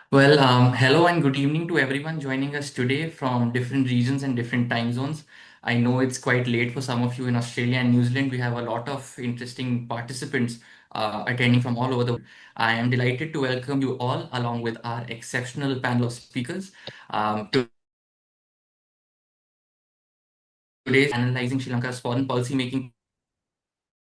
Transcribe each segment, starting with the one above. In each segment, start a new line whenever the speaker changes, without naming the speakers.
Hello and good evening to everyone joining us today from different regions and different time zones. I know it's quite late for some of you in Australia and New Zealand. We have a lot of interesting participants attending from all over the world. I am delighted to welcome you all along with our exceptional panel of speakers. Today's analyzing Sri Lanka's foreign policy making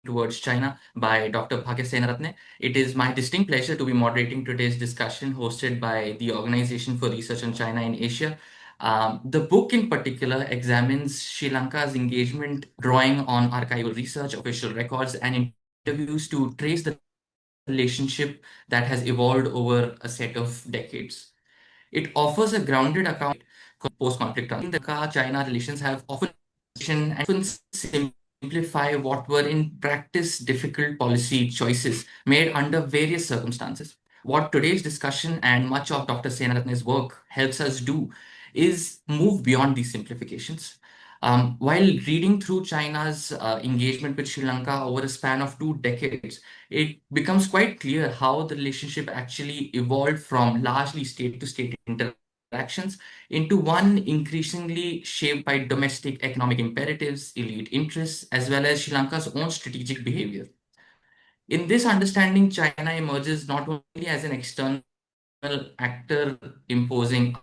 towards China by Dr. Bhagya Senaratne. It is my distinct pleasure to be moderating today's discussion hosted by the Organization for Research on China in Asia. The book in particular examines Sri Lanka's engagement, drawing on archival research, official records, and interviews to trace the relationship that has evolved over a set of decades. It offers a grounded account of post-conflict China relations have often simplify what were in practice difficult policy choices made under various circumstances. What today's discussion and much of Dr. Senaratne's work helps us do is move beyond these simplifications. While reading through China's engagement with Sri Lanka over a span of 2 decades, it becomes quite clear how the relationship actually evolved from largely state to state interactions into one increasingly shaped by domestic economic imperatives, elite interests, as well as Sri Lanka's own strategic behavior. In this understanding, China emerges not only as an external actor imposing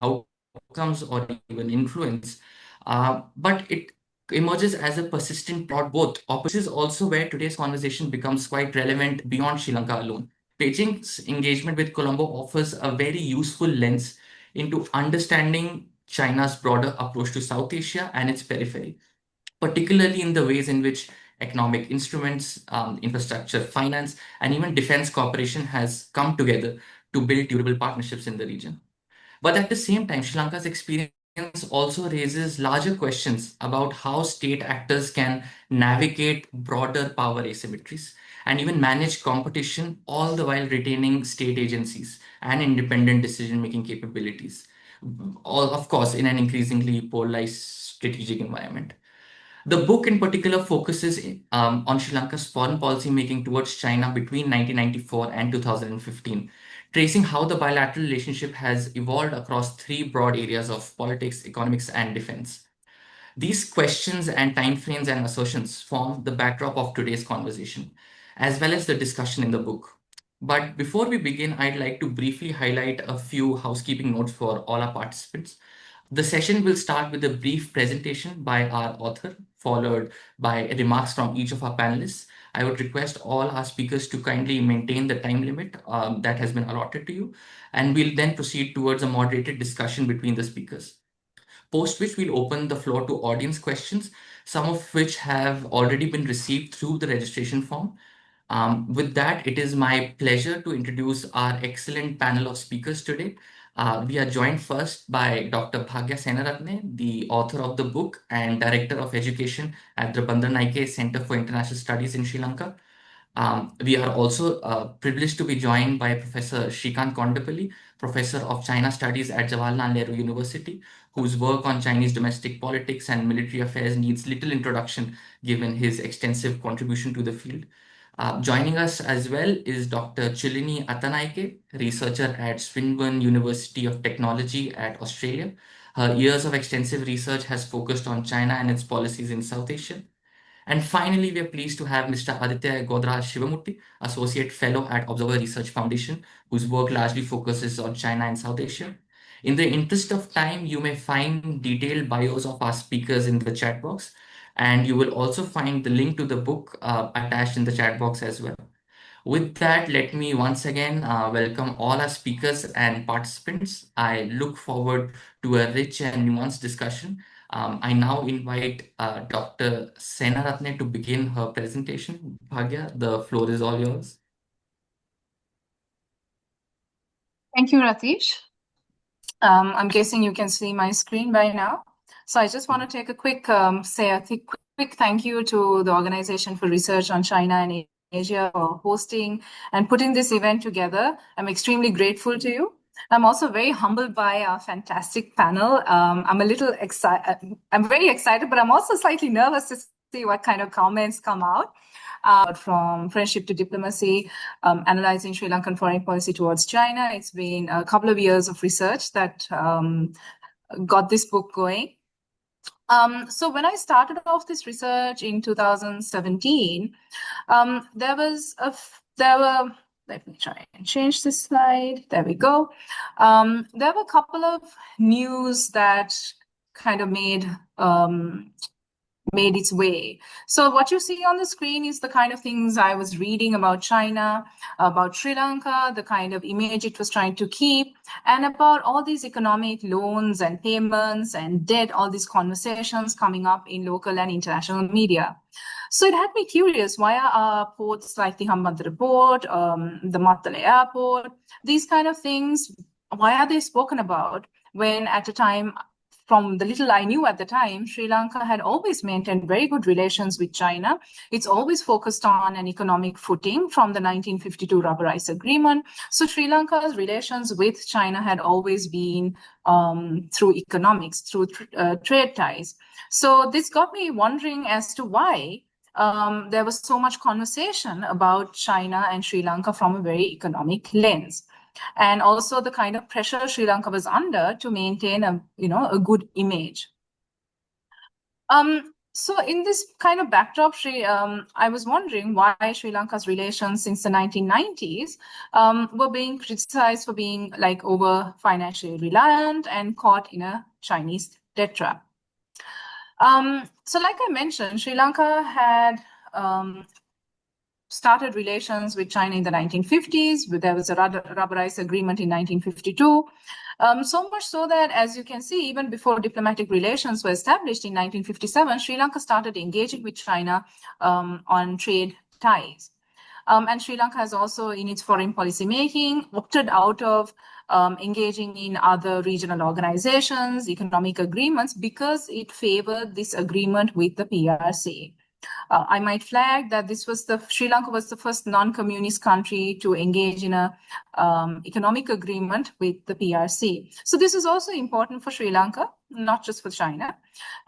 outcomes or even influence, but it emerges as a persistent plot both. This is also where today's conversation becomes quite relevant beyond Sri Lanka alone. Beijing's engagement with Colombo offers a very useful lens into understanding China's broader approach to South Asia and its periphery, particularly in the ways in which economic instruments, infrastructure, finance, and even defense cooperation has come together to build durable partnerships in the region. But at the same time, Sri Lanka's experience also raises larger questions about how state actors can navigate broader power asymmetries and even manage competition, all the while retaining state agencies and independent decision making capabilities. All, of course, in an increasingly polarized strategic environment. The book in particular focuses on Sri Lanka's foreign policy making towards China between 1994 and 2015, tracing how the bilateral relationship has evolved across three broad areas of politics, economics, and defense. These questions and timeframes and assertions form the backdrop of today's conversation, as well as the discussion in the book. But before we begin, I'd like to briefly highlight a few housekeeping notes for all our participants. The session will start with a brief presentation by our author, followed by remarks from each of our panelists. I would request all our speakers to kindly maintain the time limit that has been allotted to you, and we'll then proceed towards a moderated discussion between the speakers. Post which we'll open the floor to audience questions, some of which have already been received through the registration form. With that, it is my pleasure to introduce our excellent panel of speakers today. We are joined first by Dr. Bhagya Senaratne, the author of the book and Director of Education at the Bandaranaike Center for International Studies in Sri Lanka. We are also privileged to be joined by Professor Srikanth Kondapalli, Professor of China Studies at Jawaharlal Nehru University, whose work on Chinese domestic politics and military affairs needs little introduction given his extensive contribution to the field. Joining us as well is Dr. Chulanee Attanayake, researcher at Swinburne University of Technology at Australia. Her years of extensive research has focused on China and its policies in South Asia. And finally, we are pleased to have Mr. Aditya Gowdara Shivamurthy, Associate Fellow at Observer Research Foundation, whose work largely focuses on China and South Asia. In the interest of time, you may find detailed bios of our speakers in the chat box, and you will also find the link to the book attached in the chat box as well. With that, let me once again welcome all our speakers and participants. I look forward to a rich and nuanced discussion. I now invite Dr. Senaratne to begin her presentation. Bhagya, the floor is all yours.
Thank you, Ratish. I'm guessing you can see my screen by now. So I just want to take a quick thank you to the Organization for Research on China and Asia for hosting and putting this event together. I'm extremely grateful to you. I'm also very humbled by our fantastic panel. I'm a little excited. I'm very excited, but I'm also slightly nervous to see what kind of comments come out. from friendship to diplomacy, analyzing Sri Lankan foreign policy towards China. It's been a couple of years of research that got this book going. So when I started off this research in 2017, there were, let me try and change this slide. There we go. There were a couple of news that kind of made its way. So what you see on the screen is the kind of things I was reading about China, about Sri Lanka, the kind of image it was trying to keep, and about all these economic loans and payments and debt, all these conversations coming up in local and international media. So it had me curious, why are ports like the Hambantota port, the Matale airport, these kind of things, why are they spoken about when at a time, from the little I knew at the time, Sri Lanka had always maintained very good relations with China. It's always focused on an economic footing from the 1952 Rubber Ice Agreement. So Sri Lanka's relations with China had always been through economics, through trade ties. So this got me wondering as to why there was so much conversation about China and Sri Lanka from a very economic lens, and also the kind of pressure Sri Lanka was under to maintain a good image. So in this kind of backdrop, I was wondering why Sri Lanka's relations since the 1990s were being criticized for being like over financially reliant and caught in a Chinese debt trap. So like I mentioned, Sri Lanka had started relations with China in the 1950s. There was a Rubber Ice Agreement in 1952. So much so that, as you can see, even before diplomatic relations were established in 1957, Sri Lanka started engaging with China on trade ties. And Sri Lanka has also, in its foreign policy making, opted out of engaging in other regional organizations, economic agreements, because it favored this agreement with the PRC. I might flag that Sri Lanka was the first non-communist country to engage in a economic agreement with the PRC. So this is also important for Sri Lanka, not just for China.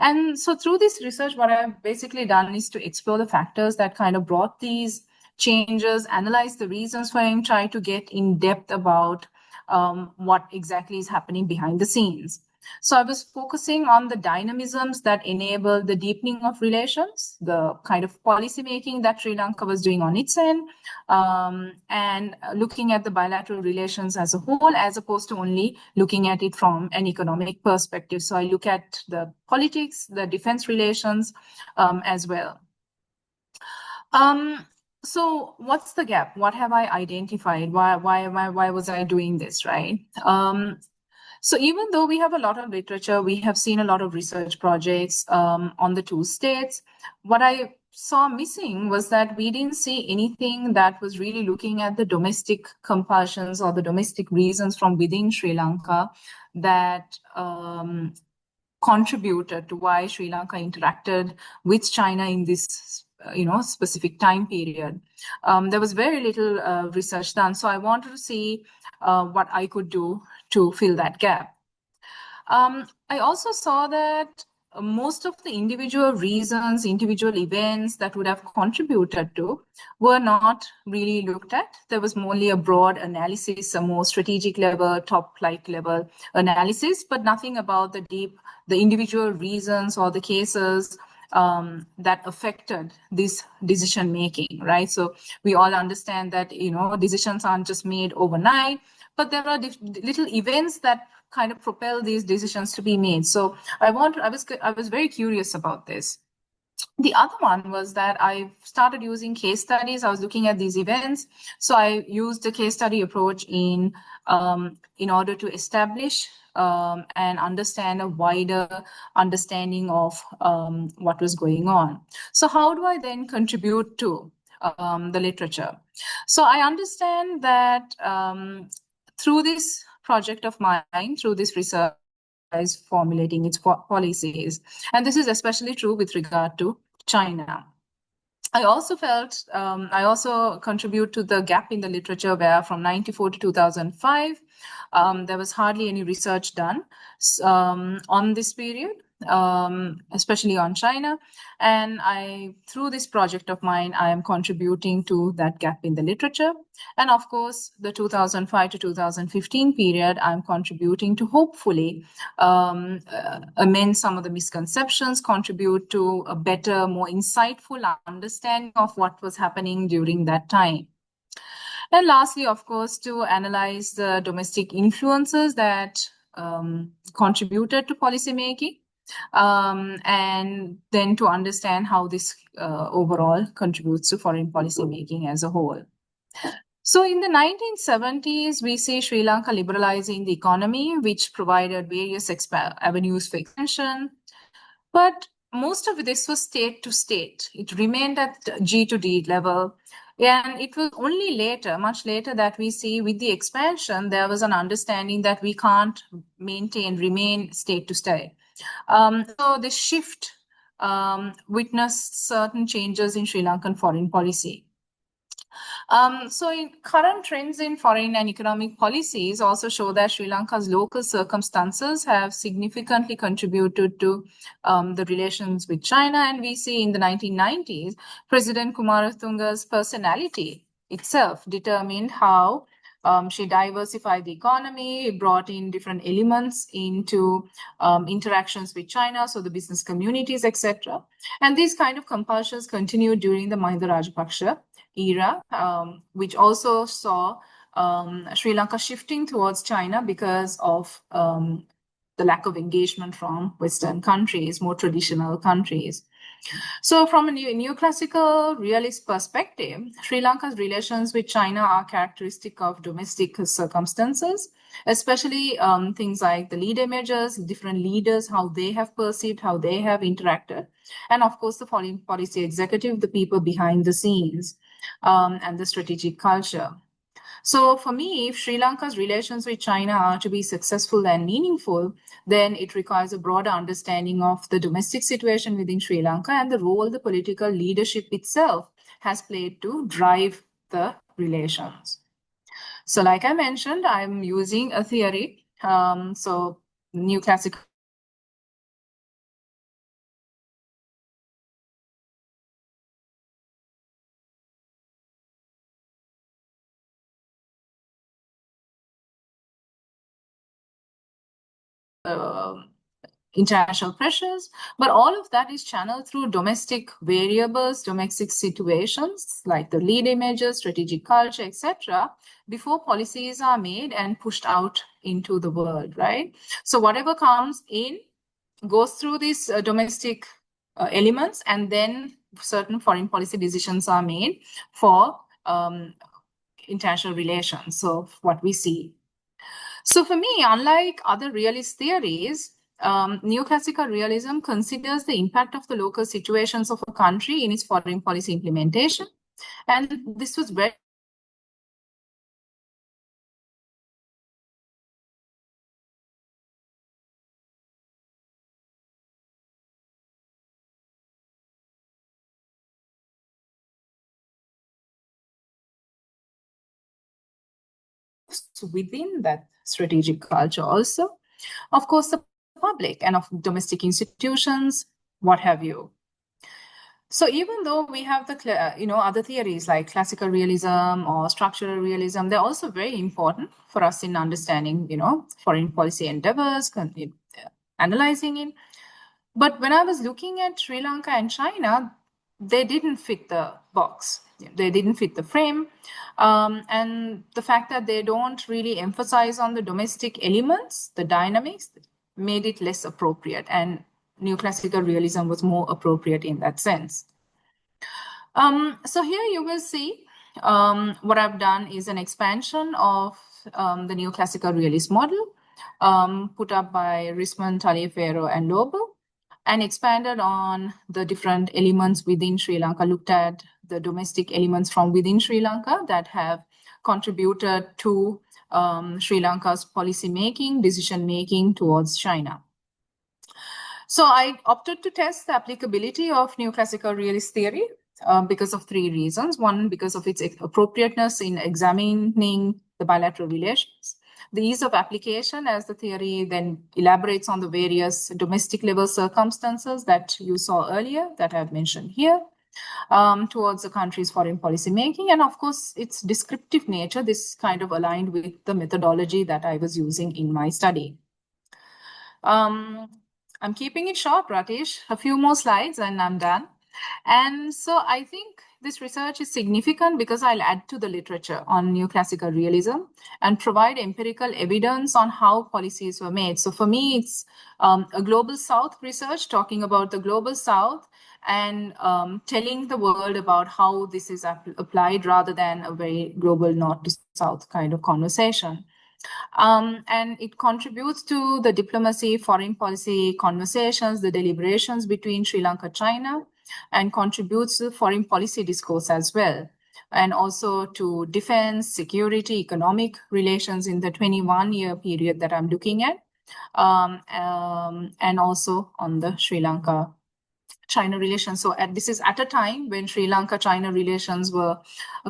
And so through this research, what I've basically done is to explore the factors that kind of brought these changes, analyze the reasons for him, try to get in depth about what exactly is happening behind the scenes. So I was focusing on the dynamisms that enable the deepening of relations, the kind of policy making that Sri Lanka was doing on its end, and looking at the bilateral relations as a whole, as opposed to only looking at it from an economic perspective. So I look at the politics, the defense relations as well. So what's the gap? What have I identified? Why was I doing this, right? So even though we have a lot of literature, we have seen a lot of research projects on the two states, what I saw missing was that we didn't see anything that was really looking at the domestic compulsions or the domestic reasons from within Sri Lanka that contributed to why Sri Lanka interacted with China in this specific time period. There was very little research done, so I wanted to see what I could do to fill that gap. I also saw that most of the individual reasons, individual events that would have contributed to were not really looked at. There was only a broad analysis, a more strategic level, top-like level analysis, but nothing about the individual reasons or the cases that affected this decision making, right? So we all understand that decisions aren't just made overnight, but there are little events that kind of propel these decisions to be made. So I was very curious about this. The other one was that I started using case studies. I was looking at these events. So I used the case study approach in order to establish and understand a wider understanding of what was going on. So how do I then contribute to the literature? So I understand that through this project of mine, through this research, is formulating its policies. And this is especially true with regard to China. I also felt, I also contribute to the gap in the literature where from 1994 to 2005, there was hardly any research done on this period. especially on China. And through this project of mine, I am contributing to that gap in the literature. And of course, the 2005 to 2015 period, I'm contributing to hopefully amend some of the misconceptions, contribute to a better, more insightful understanding of what was happening during that time. And lastly, of course, to analyze the domestic influences that contributed to policymaking, and then to understand how this overall contributes to foreign policymaking as a whole. So in the 1970s, we see Sri Lanka liberalizing the economy, which provided various avenues for expansion. But most of this was state to state. It remained at G to D level. And it was only later, much later, that we see with the expansion, there was an understanding that we can't remain state to state. So this shift witnessed certain changes in Sri Lankan foreign policy. So in current trends in foreign and economic policies also show that Sri Lanka's local circumstances have significantly contributed to the relations with China. And we see in the 1990s, President Kumaratunga's personality itself determined how she diversified the economy, brought in different elements into interactions with China, so the business communities, etc. And these kind of compulsions continued during the Mahinda Rajapaksa era, which also saw Sri Lanka shifting towards China because of the lack of engagement from Western countries, more traditional countries. So from a neoclassical realist perspective, Sri Lanka's relations with China are characteristic of domestic circumstances, especially things like the leader images, different leaders, how they have perceived, how they have interacted, and of course the foreign policy executive, the people behind the scenes, and the strategic culture. So for me, if Sri Lanka's relations with China are to be successful and meaningful, then it requires a broader understanding of the domestic situation within Sri Lanka and the role the political leadership itself has played to drive the relations. So like I mentioned, I'm using a theory. So new classical international pressures, but all of that is channeled through domestic variables, domestic situations like the lead images, strategic culture, etc., before policies are made and pushed out into the world, right? So whatever comes in goes through these domestic elements, and then certain foreign policy decisions are made for international relations. So what we see. So for me, unlike other realist theories, neoclassical realism considers the impact of the local situations of a country in its foreign policy implementation. And this was very within that strategic culture also. Of course, the public and of domestic institutions, what have you. So even though we have the other theories like classical realism or structural realism, they're also very important for us in understanding foreign policy endeavors, analyzing it. But when I was looking at Sri Lanka and China, they didn't fit the box. They didn't fit the frame. And the fact that they don't really emphasize on the domestic elements, the dynamics, made it less appropriate. And neoclassical realism was more appropriate in that sense. So here you will see what I've done is an expansion of the neoclassical realist model put up by Risman, Taliaferro, and Lobo, and expanded on the different elements within Sri Lanka, looked at the domestic elements from within Sri Lanka that have contributed to Sri Lanka's policy making, decision making towards China. So I opted to test the applicability of neoclassical realist theory because of three reasons. One, because of its appropriateness in examining the bilateral relations. The ease of application, as the theory then elaborates on the various domestic level circumstances that you saw earlier, that I've mentioned here, towards the country's foreign policy making. And of course, its descriptive nature, this kind of aligned with the methodology that I was using in my study. I'm keeping it short, Ratish. A few more slides and I'm done. And so I think this research is significant because I'll add to the literature on neoclassical realism and provide empirical evidence on how policies were made. So for me, it's a global South research talking about the global South and telling the world about how this is applied rather than a very global North to South kind of conversation. And it contributes to the diplomacy, foreign policy conversations, the deliberations between Sri Lanka, China, and contributes to foreign policy discourse as well, and also to defense, security, economic relations in the 21-year period that I'm looking at, and also on the Sri Lanka China relations. So this is at a time when Sri Lanka-China relations were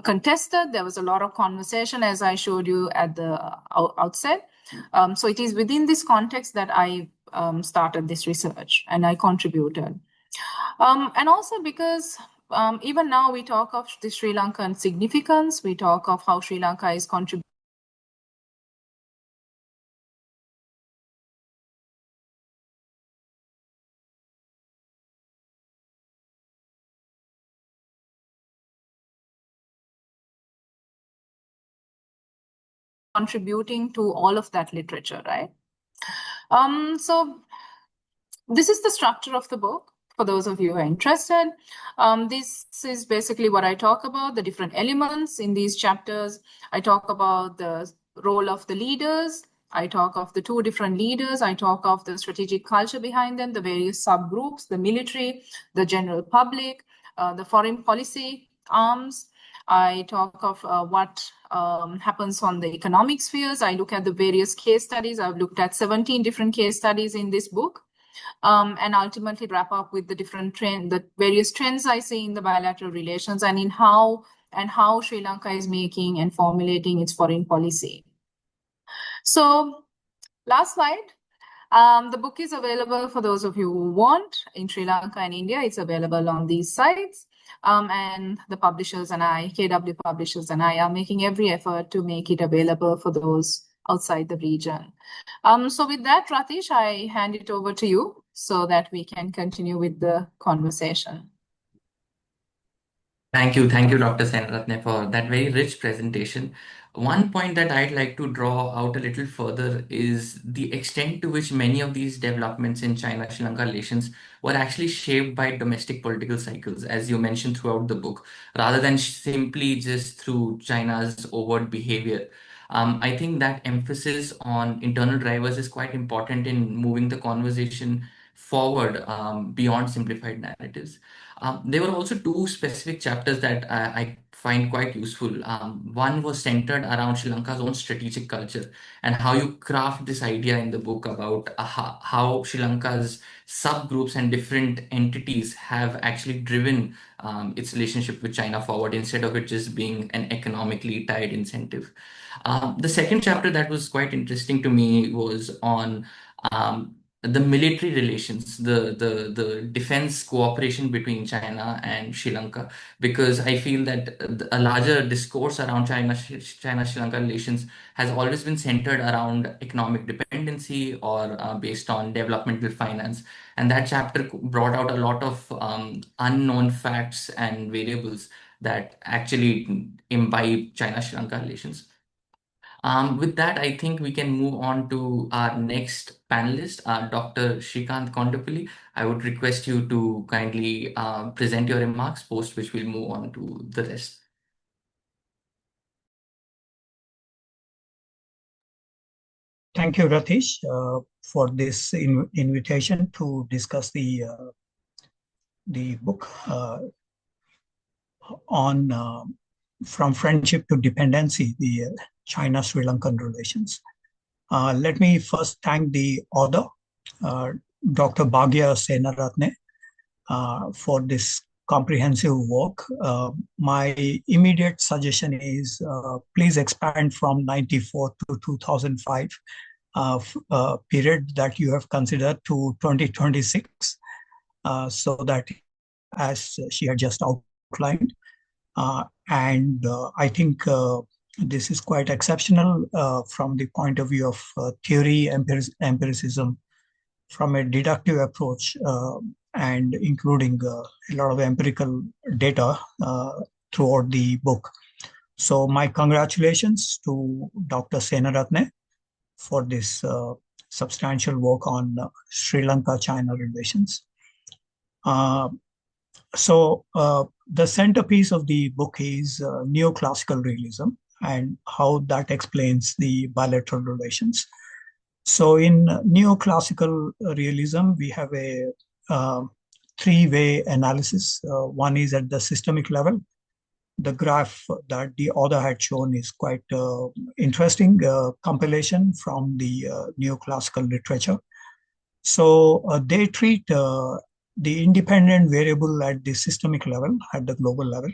contested. There was a lot of conversation, as I showed you at the outset. So it is within this context that I started this research and I contributed. And also because even now we talk of the Sri Lankan significance, we talk of how Sri Lanka is contributing to all of that literature, right? So this is the structure of the book. For those of you who are interested, this is basically what I talk about, the different elements in these chapters. I talk about the role of the leaders. I talk of the two different leaders. I talk of the strategic culture behind them, the various subgroups, the military, the general public, the foreign policy arms. I talk of what happens on the economic spheres. I look at the various case studies. I've looked at 17 different case studies in this book. And ultimately wrap up with the different the various trends I see in the bilateral relations and in how Sri Lanka is making and formulating its foreign policy. So last slide. The book is available for those of you who want in Sri Lanka and India. It's available on these sites. And the publishers and I, KW Publishers and I, are making every effort to make it available for those outside the region. So with that, Ratish, I hand it over to you so that we can continue with the conversation.
Thank you, Dr. Senaratne, for that very rich presentation. One point that I'd like to draw out a little further is the extent to which many of these developments in China-Sri Lanka relations were actually shaped by domestic political cycles, as you mentioned throughout the book, rather than simply just through China's overt behavior. I think that emphasis on internal drivers is quite important in moving the conversation forward beyond simplified narratives. There were also two specific chapters that I find quite useful. One was centered around Sri Lanka's own strategic culture and how you craft this idea in the book about how Sri Lanka's subgroups and different entities have actually driven its relationship with China forward instead of it just being an economically tied incentive. The second chapter that was quite interesting to me was on the military relations, the defense cooperation between China and Sri Lanka, because I feel that a larger discourse around China-Sri Lanka relations has always been centered around economic dependency or based on developmental finance. And that chapter brought out a lot of unknown facts and variables that actually imbibe China-Sri Lanka relations. With that, I think we can move on to our next panelist, Dr. Srikanth Kondapalli. I would request you to kindly present your remarks, post which we'll move on to the rest.
Thank you, Ratish, for this invitation to discuss the book on From Friendship to Dependency, the China-Sri Lankan relations. Let me first thank the author, Dr. Bhagya Senaratne, for this comprehensive work. My immediate suggestion is please expand from 94 to 2005 period that you have considered to 2026, so that as she had just outlined. I think this is quite exceptional from the point of view of theory, empiricism, from a deductive approach, and including a lot of empirical data throughout the book. So my congratulations to Dr. Senaratne for this substantial work on Sri Lanka-China relations. The centerpiece of the book is neoclassical realism and how that explains the bilateral relations. So in neoclassical realism, we have a three-way analysis. One is at the systemic level. The graph that the author had shown is quite interesting compilation from the neoclassical literature. So they treat the independent variable at the systemic level, at the global level.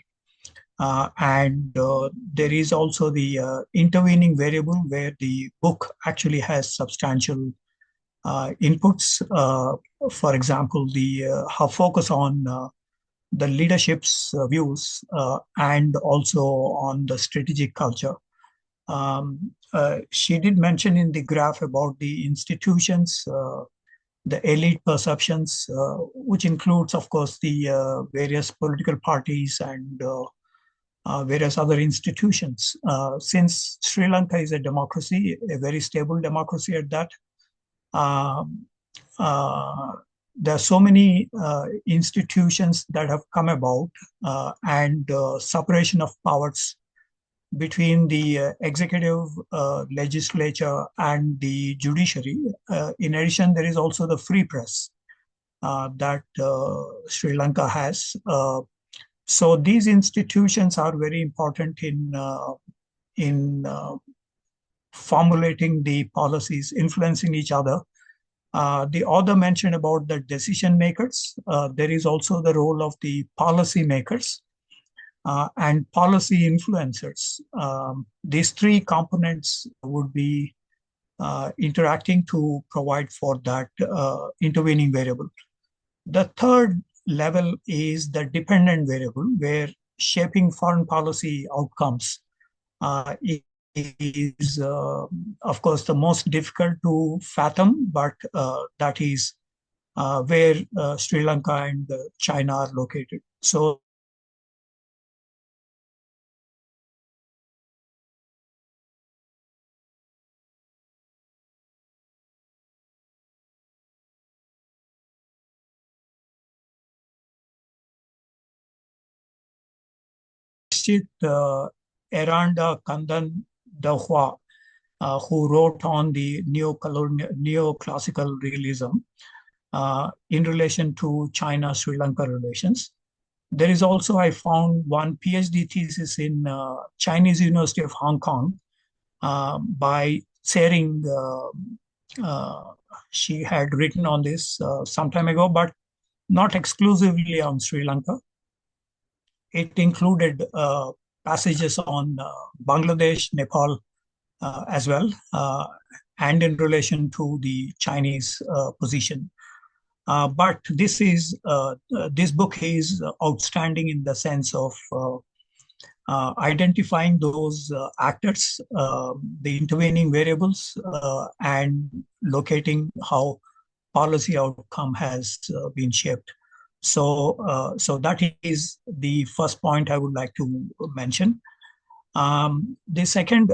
There is also the intervening variable where the book actually has substantial inputs. For example, the focus on the leadership's views and also on the strategic culture. She did mention in the graph about the institutions, the elite perceptions, which includes, of course, the various political parties and various other institutions. Since Sri Lanka is a democracy, a very stable democracy at that, there are so many institutions that have come about and separation of powers between the executive, legislature, and the judiciary. In addition, there is also the free press that Sri Lanka has. So these institutions are very important in formulating the policies, influencing each other. The author mentioned about the decision makers. There is also the role of the policymakers and policy influencers. These three components would be interacting to provide for that intervening variable. The third level is the dependent variable, where shaping foreign policy outcomes is, of course, the most difficult to fathom, but that is where Sri Lanka and China are located. So Eranda Kandan Dahua, who wrote on the neoclassical realism in relation to China-Sri Lanka relations. There is also, I found, one PhD thesis in Chinese University of Hong Kong by Tsering. She had written on this some time ago, but not exclusively on Sri Lanka. It included passages on Bangladesh, Nepal as well, and in relation to the Chinese position. But this book is outstanding in the sense of identifying those actors, the intervening variables, and locating how policy outcome has been shaped. So that is the first point I would like to mention. The second,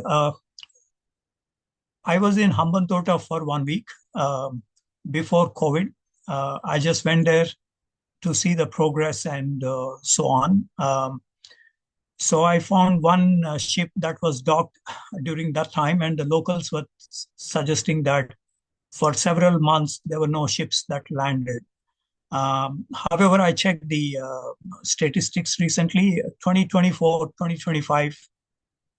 I was in Hambantota for 1 week before COVID. I just went there to see the progress and so on. So I found one ship that was docked during that time, and the locals were suggesting that for several months there were no ships that landed. However, I checked the statistics recently, 2024, 2025.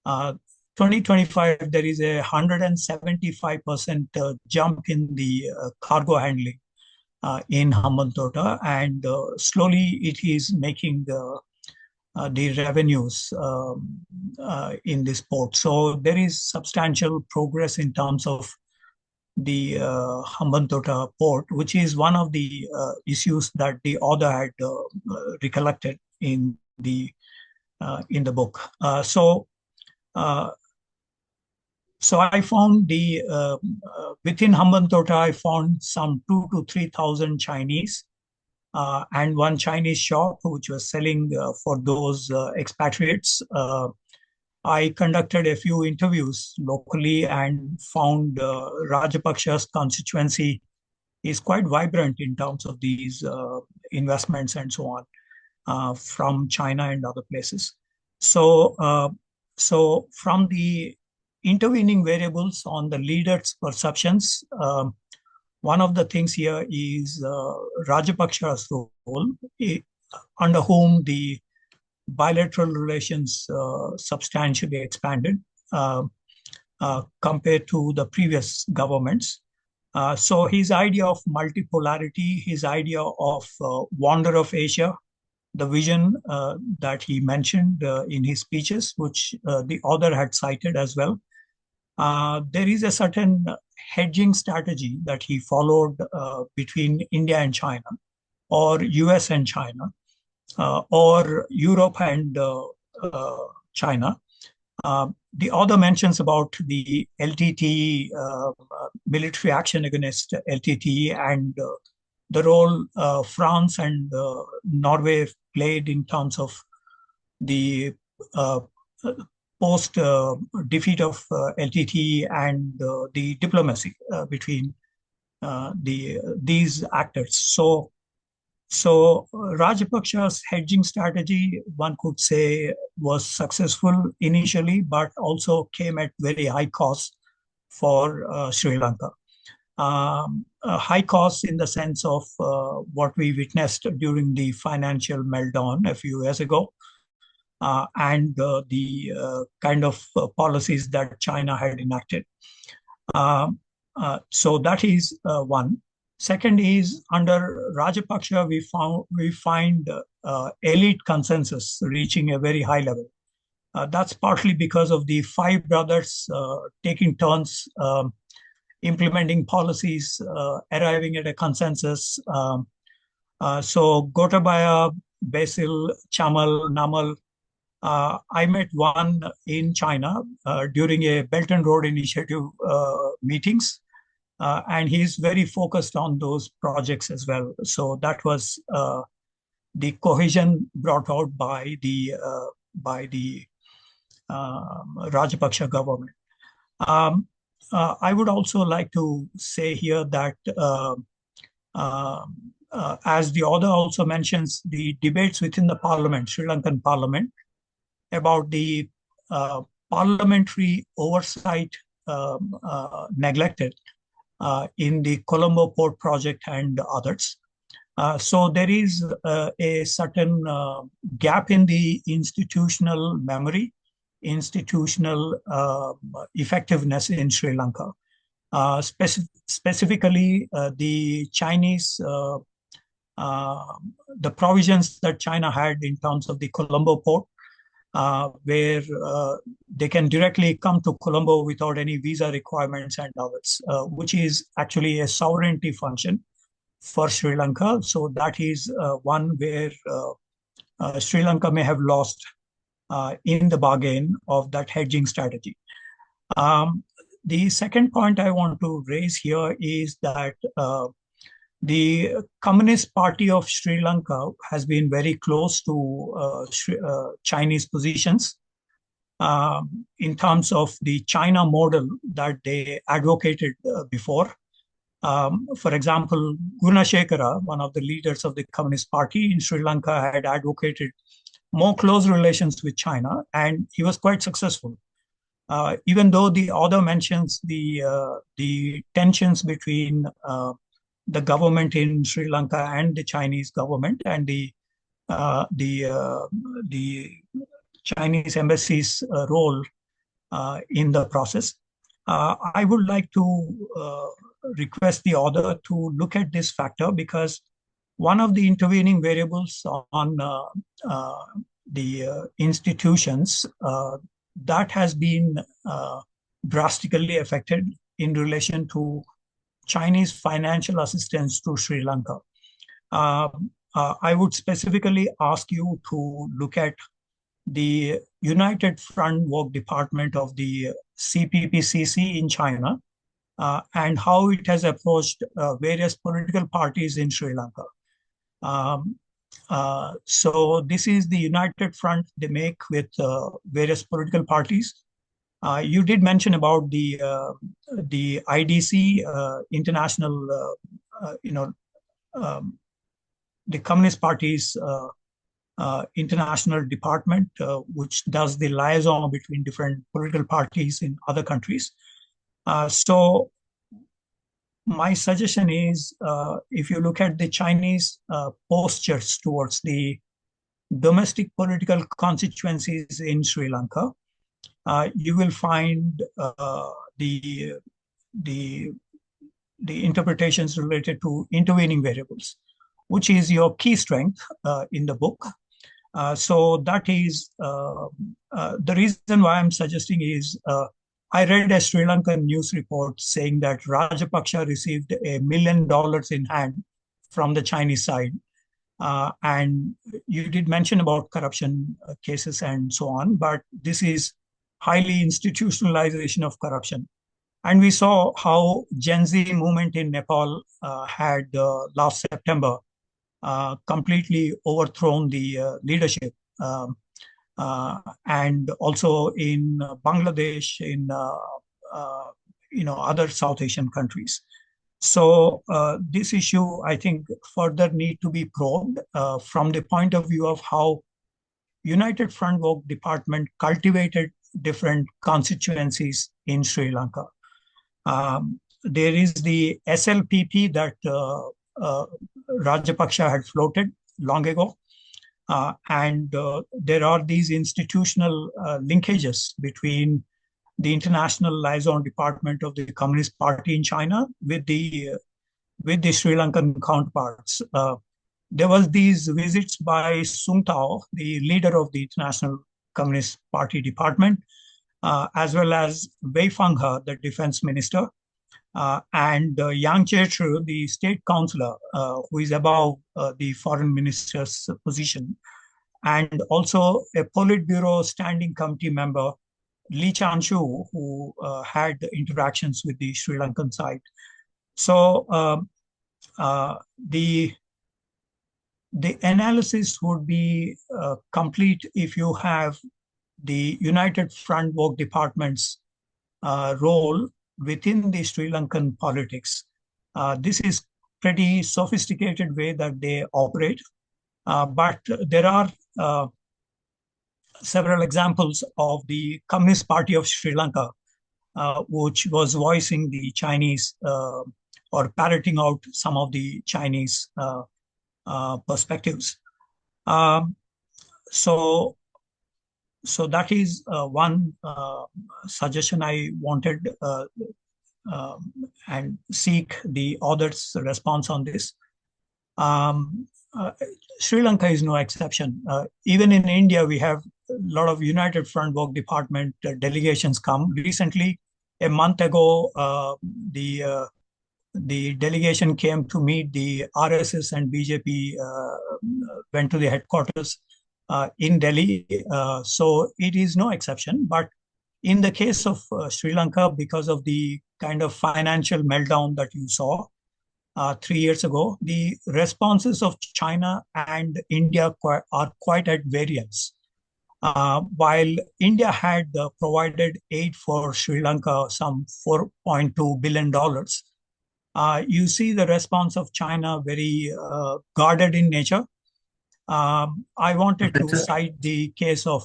2025, there is a 175% jump in the cargo handling. in Hambantota, and slowly it is making the revenues in this port. So there is substantial progress in terms of the Hambantota port, which is one of the issues that the author had recollected in the book. Uh, so I found within Hambantota, I found some 2 to 3,000 Chinese and one Chinese shop which was selling for those expatriates. I conducted a few interviews locally and found Rajapaksha's constituency is quite vibrant in terms of these investments and so on from China and other places. So from the intervening variables on the leaders' perceptions, one of the things here is Rajapaksha's role, under whom the bilateral relations substantially expanded compared to the previous governments. So his idea of multipolarity, his idea of wonder of Asia, the vision that he mentioned in his speeches, which the author had cited as well. There is a certain hedging strategy that he followed between India and China, or US and China, or Europe and China. The author mentions about the LTTE, military action against LTTE, and the role France and Norway played in terms of the post defeat of LTTE and the diplomacy between these actors. So Rajapaksha's hedging strategy, one could say, was successful initially, but also came at very high cost for Sri Lanka. High costs in the sense of what we witnessed during the financial meltdown a few years ago, and the kind of policies that China had enacted. So that is one. Second is, under Rajapaksha, we find elite consensus reaching a very high level. That's partly because of the five brothers taking turns implementing policies, arriving at a consensus. So Gotabaya, Basil, Chamal, Namal. I met one in China during a Belt and Road Initiative meetings. And he's very focused on those projects as well. So that was the cohesion brought out by the Rajapaksha government. I would also like to say here that, as the author also mentions, the debates within the parliament, Sri Lankan parliament, about the parliamentary oversight neglected in the Colombo Port project and others. So there is a certain gap in the institutional memory, institutional effectiveness in Sri Lanka. Specifically, the Chinese, the provisions that China had in terms of the Colombo Port, where they can directly come to Colombo without any visa requirements and others, which is actually a sovereignty function for Sri Lanka. So that is one where Sri Lanka may have lost in the bargain of that hedging strategy. The second point I want to raise here is that the Communist Party of Sri Lanka has been very close to Chinese positions in terms of the China model that they advocated before. For example, Gunashekara, one of the leaders of the Communist Party in Sri Lanka, had advocated more close relations with China, and he was quite successful. Even though the author mentions the tensions between the government in Sri Lanka and the Chinese government, and the Chinese embassy's role in the process. I would like to request the author to look at this factor, because one of the intervening variables on the institutions that has been drastically affected in relation to Chinese financial assistance to Sri Lanka. I would specifically ask you to look at the United Front Work Department of the CPPCC in China, and how it has approached various political parties in Sri Lanka. So this is the united front they make with various political parties. You did mention about the IDC, international, the Communist Party's international department, which does the liaison between different political parties in other countries. So my suggestion is, if you look at the Chinese postures towards the domestic political constituencies in Sri Lanka, you will find the interpretations related to intervening variables, which is your key strength in the book. So that is the reason why I'm suggesting is, I read a Sri Lankan news report saying that Rajapaksa received $1 million in hand from the Chinese side. And you did mention about corruption cases and so on, but this is highly institutionalization of corruption. And we saw how Gen Z movement in Nepal had last September completely overthrown the leadership. And also in Bangladesh, in other South Asian countries. So this issue, I think, further need to be probed from the point of view of how United Front Work Department cultivated different constituencies in Sri Lanka. There is the SLPP that Rajapaksa had floated long ago. And there are these institutional linkages between the International Liaison Department of the Communist Party in China with the Sri Lankan counterparts. There was these visits by Sung Tao, the leader of the International Communist Party Department, as well as Wei Fenghe, the defense minister, and Yang Chechu, the state councillor, who is above the foreign minister's position, and also a Politburo standing committee member, Lee Chan-shu, who had interactions with the Sri Lankan side. So the analysis would be complete if you have the United Front Work Department's role within the Sri Lankan politics. This is pretty sophisticated way that they operate, but there are several examples of the Communist Party of Sri Lanka, which was voicing the Chinese or parroting out some of the Chinese perspectives. So that is one suggestion I wanted and seek the author's response on this. Sri Lanka is no exception. Even in India, we have a lot of United Front Work Department delegations come. Recently, a month ago, the delegation came to meet the RSS and BJP, went to the headquarters in Delhi. So it is no exception. But in the case of Sri Lanka, because of the kind of financial meltdown that you saw 3 years ago, the responses of China and India are quite at variance. While India had provided aid for Sri Lanka, some $4.2 billion, you see the response of China very guarded in nature. I wanted to cite the case of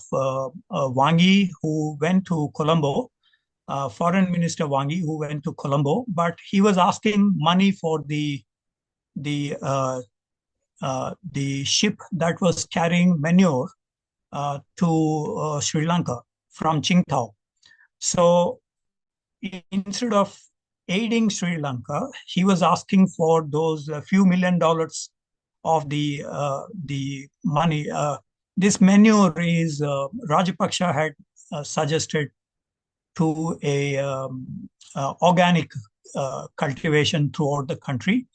Wang Yi, who went to Colombo, Foreign Minister Wang Yi, who went to Colombo, but he was asking money for the ship that was carrying manure to Sri Lanka from Qingdao. So instead of aiding Sri Lanka, he was asking for those few $1 million of the money. This manure is Rajapaksa had suggested to a organic cultivation throughout the country,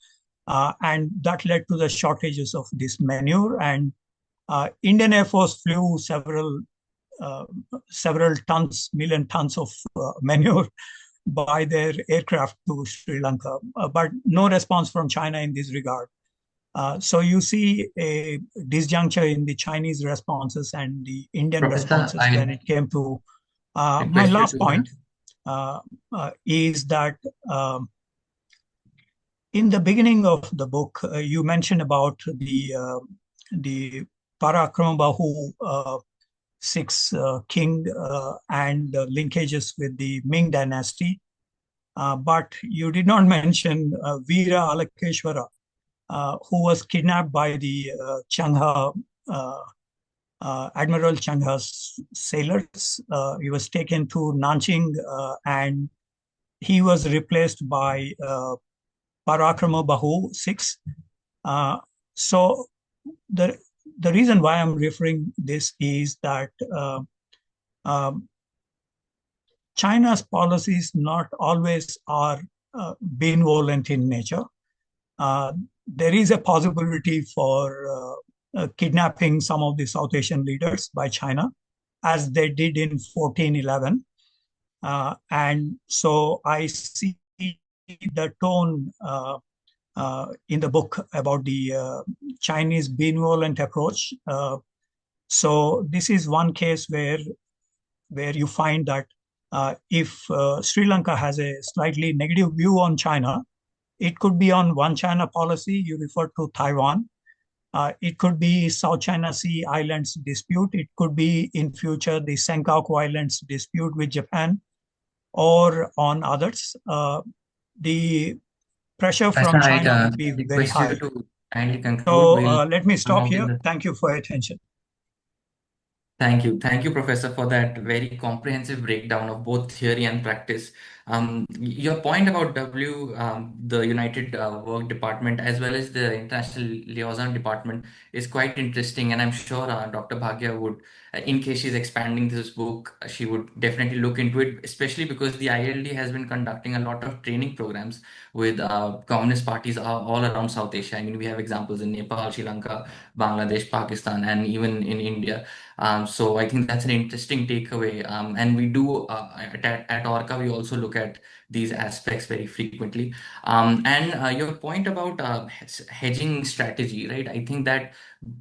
and that led to the shortages of this manure. And Indian Air Force flew several tons, million tons of manure by their aircraft to Sri Lanka, but no response from China in this regard. So you see a disjuncture in the Chinese responses and the Indian
Professor,
responses when
I
it came to my
request you
last
to.
point is that in the beginning of the book, you mentioned about the Parakramabahu six king and linkages with the Ming dynasty, but you did not mention Veera Alakeshwara, who was kidnapped by the Changha Admiral Changha's sailors. He was taken to Nanjing, and he was replaced by Parakrama Bahu 6. So the reason why I'm referring this is that China's policies not always are benevolent in nature. There is a possibility for kidnapping some of the South Asian leaders by China, as they did in 1411. And so I see the tone in the book about the Chinese benevolent approach. So this is one case where you find that if Sri Lanka has a slightly negative view on China, it could be on one China policy. You refer to Taiwan. It could be South China Sea Islands dispute. It could be in future the Senkaku Islands dispute with Japan, or on others. The pressure
Professor,
from
I
China would be very
request you
high.
to kindly conclude.
So
We'll
let me
come
stop
out in
here.
the.
Thank you for your attention.
Thank you. Thank you, Professor, for that very comprehensive breakdown of both theory and practice. Your point about the United Work Department, as well as the International Liaison Department, is quite interesting. And I'm sure Dr. Bhagya would, in case she's expanding this book, she would definitely look into it, especially because the ILD has been conducting a lot of training programs with communist parties all around South Asia. I mean, we have examples in Nepal, Sri Lanka, Bangladesh, Pakistan, and even in India. So I think that's an interesting takeaway. And we do at ORCA, we also look at these aspects very frequently. And your point about hedging strategy, right? I think that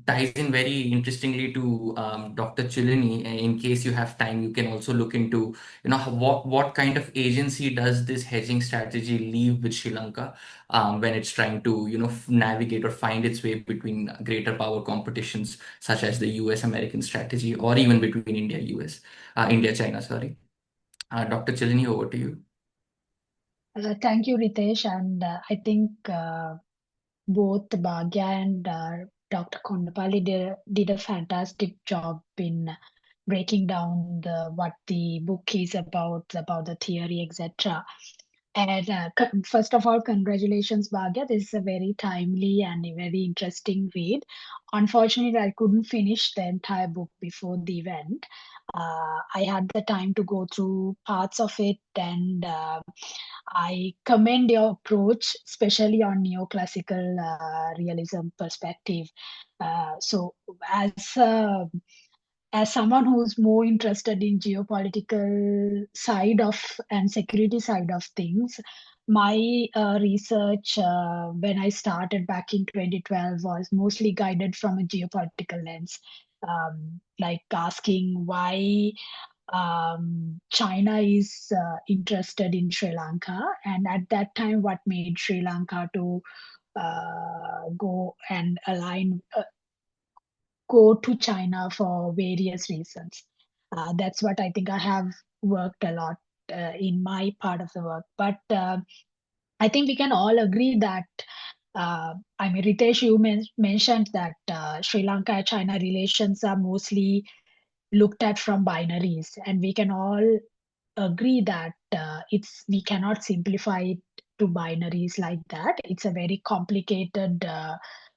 ties in very interestingly to Dr. Chulanee. In case you have time, you can also look into, what kind of agency does this hedging strategy leave with Sri Lanka when it's trying to, navigate or find its way between greater power competitions such as the US American strategy, or even between India China, sorry. Dr. Chilini, over to you.
Thank you, Ritesh. And I think both Bhagya and Dr. Kondapalli did a fantastic job in breaking down what the book is about the theory, etc. And first of all, congratulations, Bhagya. This is a very timely and a very interesting read. Unfortunately, I couldn't finish the entire book before the event. I had the time to go through parts of it, and I commend your approach, especially on neoclassical realism perspective. So, as someone who's more interested in geopolitical side of and security side of things, my research when I started back in 2012 was mostly guided from a geopolitical lens, like asking why China is interested in Sri Lanka, and at that time, what made Sri Lanka to go and go to China for various reasons. That's what I think I have worked a lot in my part of the work. But I think we can all agree that, I mean, Ritesh, you mentioned that Sri Lanka-China relations are mostly looked at from binaries, and we can all agree that we cannot simplify it to binaries like that. It's a very complicated,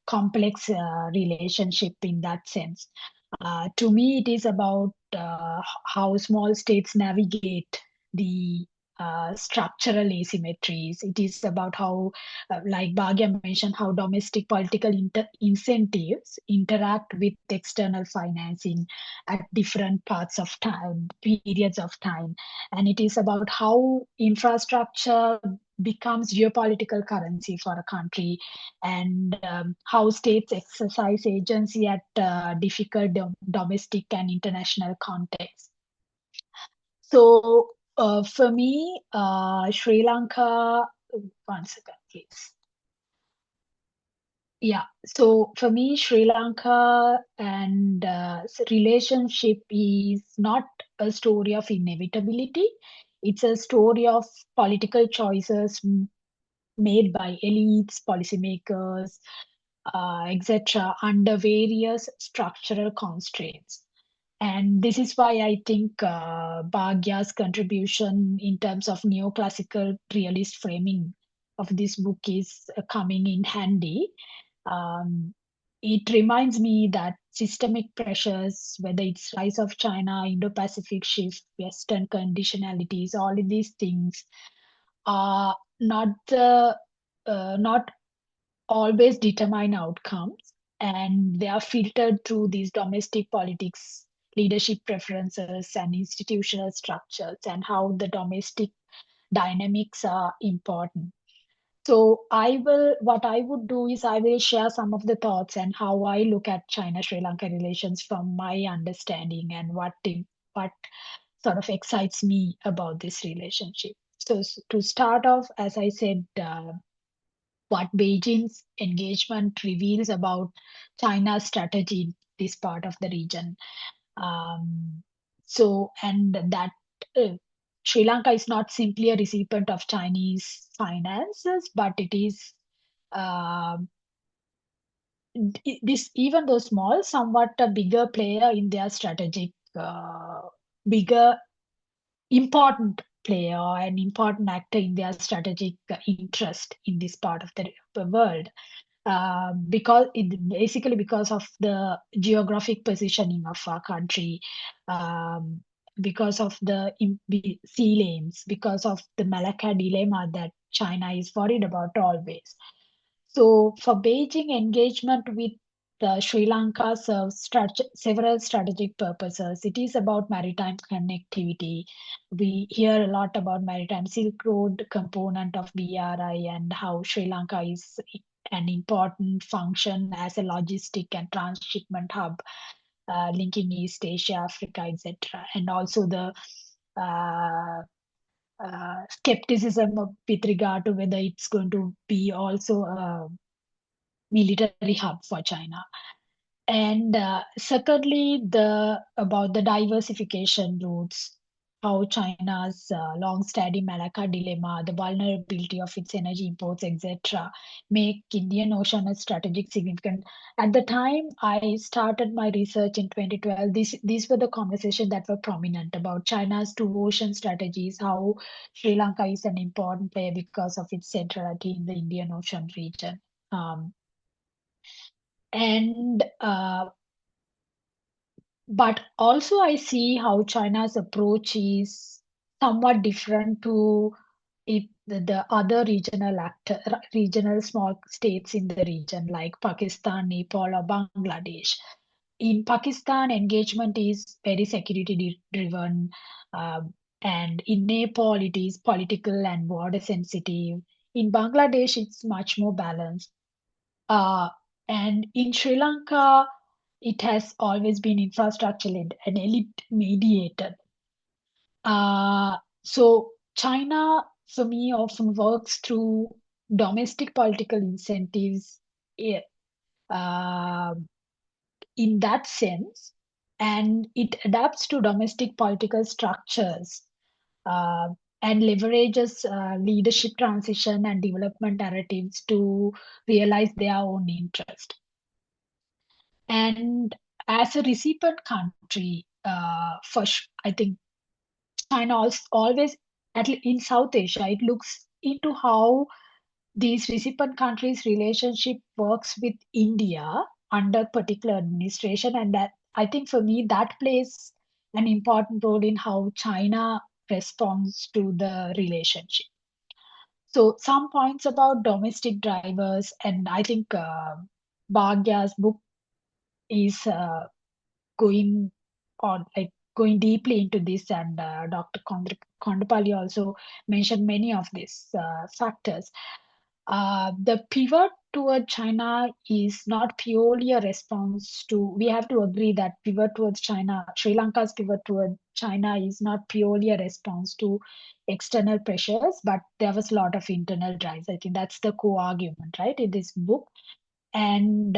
complex relationship in that sense. To me, it is about how small states navigate the structural asymmetries. It is about how, like Bhagya mentioned, how domestic political incentives interact with external financing at different parts of time, periods of time. And it is about how infrastructure becomes geopolitical currency for a country, and how states exercise agency at difficult domestic and international contexts. So for me, Sri Lanka, one second, please. Yeah, so for me, Sri Lanka and relationship is not a story of inevitability. It's a story of political choices made by elites, policymakers, etc., under various structural constraints. And this is why I think Bhagya's contribution in terms of neoclassical realist framing of this book is coming in handy. It reminds me that systemic pressures, whether it's rise of China, Indo-Pacific shift, Western conditionalities, all of these things are not always determine outcomes, and they are filtered through these domestic politics, leadership preferences, and institutional structures, and how the domestic dynamics are important. So what I would do is I will share some of the thoughts and how I look at China-Sri Lanka relations from my understanding, and what sort of excites me about this relationship. So to start off, as I said, what Beijing's engagement reveals about China's strategy in this part of the region. And that Sri Lanka is not simply a recipient of Chinese finances, but it is this, even though small, somewhat a bigger player in their strategic, bigger, important player, an important actor in their strategic interest in this part of the world. Basically because of the geographic positioning of our country, because of the sea lanes, because of the Malacca dilemma that China is worried about always. So for Beijing, engagement with Sri Lanka serves several strategic purposes. It is about maritime connectivity. We hear a lot about maritime Silk Road component of BRI, and how Sri Lanka is an important function as a logistic and transshipment hub, linking East Asia, Africa, etc. And also the uh, skepticism with regard to whether it's going to be also a military hub for China. And secondly, about the diversification routes, how China's long-standing Malacca dilemma, the vulnerability of its energy imports, etc., make Indian Ocean a strategic significant. At the time I started my research in 2012, these were the conversations that were prominent about China's two ocean strategies, how Sri Lanka is an important player because of its centrality in the Indian Ocean region. And But also I see how China's approach is somewhat different to the other regional small states in the region, like Pakistan, Nepal, or Bangladesh. In Pakistan, engagement is very security driven, and in Nepal, it is political and border sensitive. In Bangladesh, it's much more balanced. And in Sri Lanka, it has always been infrastructure led and elite mediated. So China, for me, often works through domestic political incentives, uh, in that sense, and it adapts to domestic political structures, uh, and leverages leadership transition and development narratives to realize their own interest. And as a recipient country, I think China always, in South Asia, it looks into how these recipient countries' relationship works with India under particular administration, and that, I think, for me, that plays an important role in how China responds to the relationship. So some points about domestic drivers, and I think Bhagya's book is going going deeply into this, and Dr. Kondapalli also mentioned many of these factors. The pivot toward China is not purely a response to, we have to agree that pivot towards China, Sri Lanka's pivot toward China is not purely a response to external pressures, but there was a lot of internal drives. I think that's the co-argument, right, in this book. And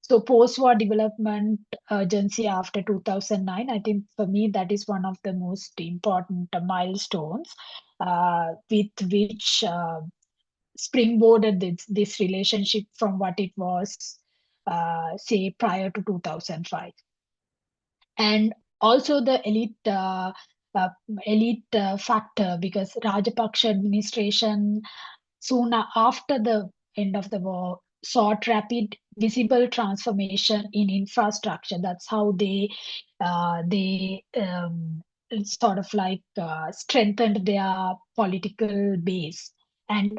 so post-war development urgency after 2009, I think for me that is one of the most important milestones with which springboarded this relationship from what it was, say, prior to 2005. And also the elite factor, because Rajapaksa administration soon after the end of the war sought rapid visible transformation in infrastructure. That's how they sort of like strengthened their political base, and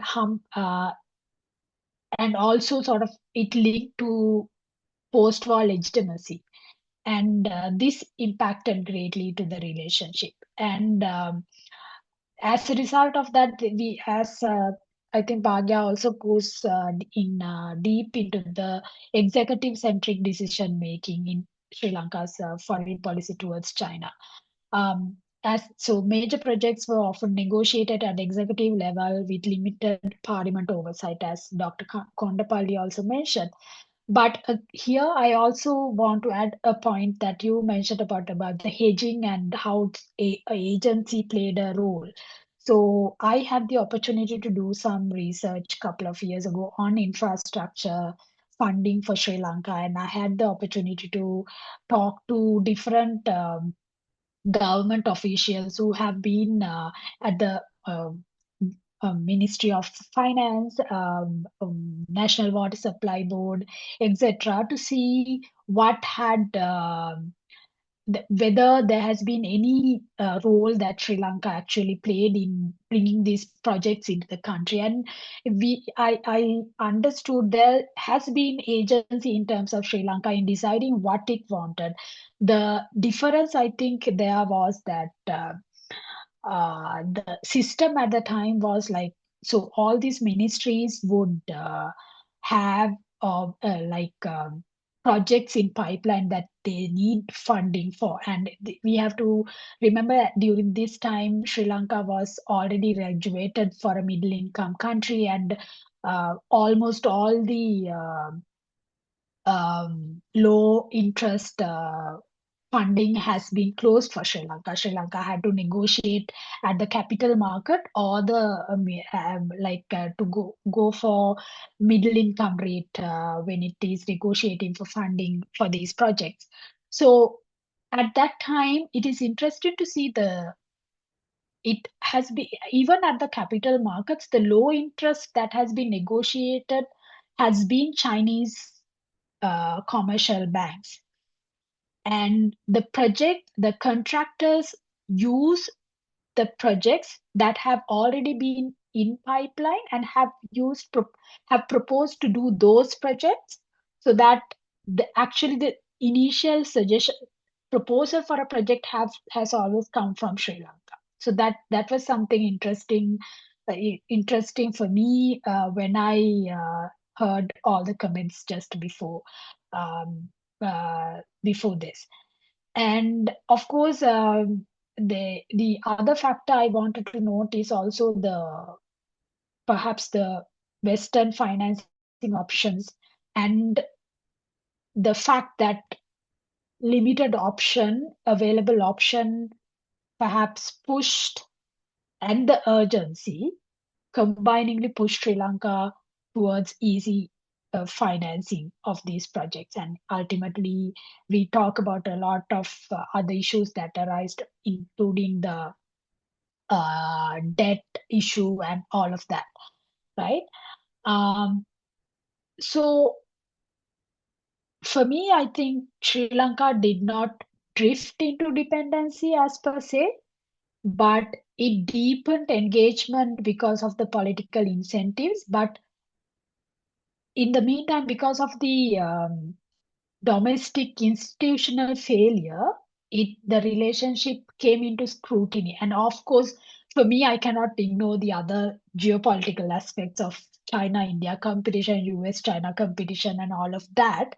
also sort of it linked to post-war legitimacy, and this impacted greatly to the relationship. And as a result of that, we, as I think Bhagya also goes deep into the executive-centric decision making in Sri Lanka's foreign policy towards China. So major projects were often negotiated at executive level with limited parliament oversight, as Dr. Kondapalli also mentioned. But here I also want to add a point that you mentioned about the hedging and how a agency played a role. So I had the opportunity to do some research a couple of years ago on infrastructure funding for Sri Lanka, and I had the opportunity to talk to different government officials who have been at the Ministry of Finance, National Water Supply Board, etc., to see what had whether there has been any role that Sri Lanka actually played in bringing these projects into the country. And I understood there has been agency in terms of Sri Lanka in deciding what it wanted. The difference, I think, there was that the system at the time was like, so all these ministries would have projects in pipeline that they need funding for. And we have to remember that during this time, Sri Lanka was already graduated for a middle income country, and almost all the low interest funding has been closed for Sri Lanka. Sri Lanka had to negotiate at the capital market, or the to go for middle income rate when it is negotiating for funding for these projects. So at that time, it is interesting to see it has been, even at the capital markets, the low interest that has been negotiated has been Chinese commercial banks. And the contractors use the projects that have already been in pipeline and have proposed to do those projects, so that actually the initial suggestion proposal for a project has always come from Sri Lanka. So that was something interesting for me when I heard all the comments just um, before this. And of course, the other factor I wanted to note is also perhaps the Western financing options, and the fact that available option perhaps pushed, and the urgency combiningly pushed Sri Lanka towards easy financing of these projects. And ultimately, we talk about a lot of other issues that arise, including the debt issue and all of that, right? So for me, I think Sri Lanka did not drift into dependency as per se, but it deepened engagement because of the political incentives. But in the meantime, because of the domestic institutional failure, the relationship came into scrutiny. And of course, for me, I cannot ignore the other geopolitical aspects of China-India competition, US-China competition, and all of that,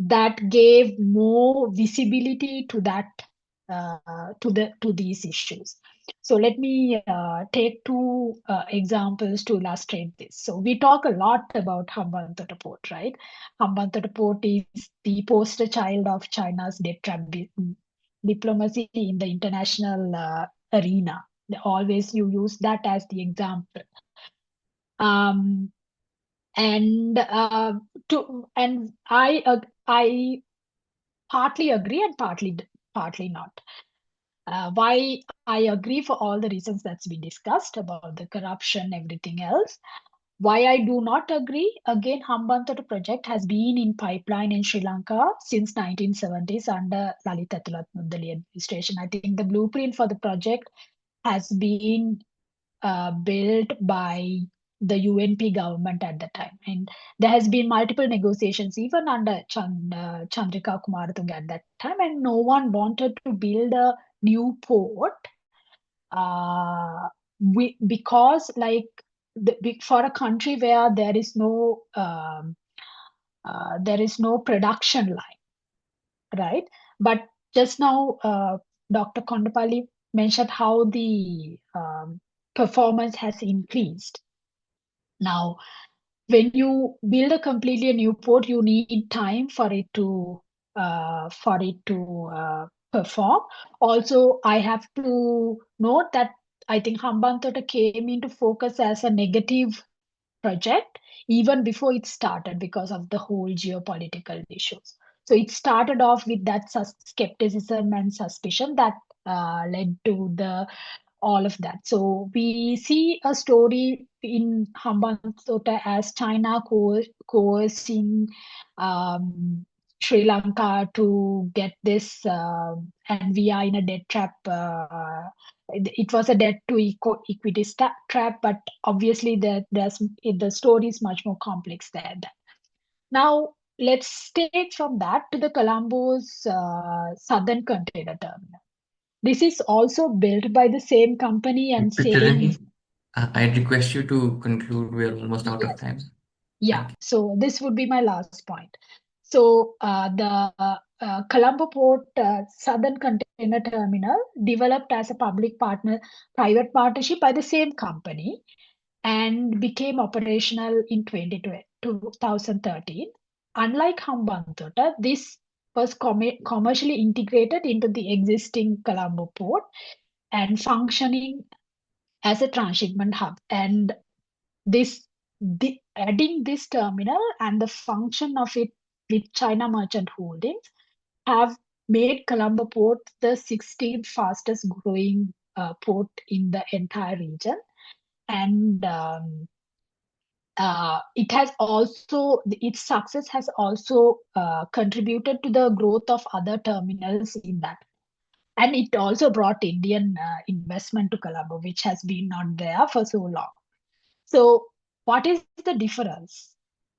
that gave more visibility to that to these issues. So let me take two examples to illustrate this. So we talk a lot about Hambantota Port, right? Hambantota Port is the poster child of China's debt trap diplomacy in the international arena. Always you use that as the example. And I partly agree and partly not. Why I agree for all the reasons that's been discussed about the corruption, everything else. Why I do not agree, again, Hambantota project has been in pipeline in Sri Lanka since 1970s under Lalita Muddali administration. I think the blueprint for the project has been built by the UNP government at the time. And there has been multiple negotiations even under Chandrika Kumaratunga at that time, and no one wanted to build a new port because for a country where there is no production line, right? But just now, Dr. Kondapalli mentioned how the performance has increased. Now, when you build a completely new port, you need time for it to perform. Also, I have to note that I think Hambantota came into focus as a negative project even before it started because of the whole geopolitical issues. So it started off with that skepticism and suspicion that led to the all of that. So we see a story in Hambantota as China coercing Sri Lanka to get this, and we are in a debt trap. It was a debt to equity trap, but obviously the story is much more complex than that. Now let's take from that to the Colombo's southern container terminal. This is also built by the same company and same.
I request you to conclude. We're almost out of time.
Yeah, so this would be my last point. So the Colombo Port Southern Container Terminal developed as a private partnership by the same company and became operational in 2013. Unlike Hambantota, this was commercially integrated into the existing Colombo port and functioning as a transshipment hub. And adding this terminal and the function of it with China Merchant Holdings have made Colombo Port the 16th fastest growing port in the entire region. And its success has also contributed to the growth of other terminals in that. And it also brought Indian investment to Colombo, which has been not there for so long. So what is the difference?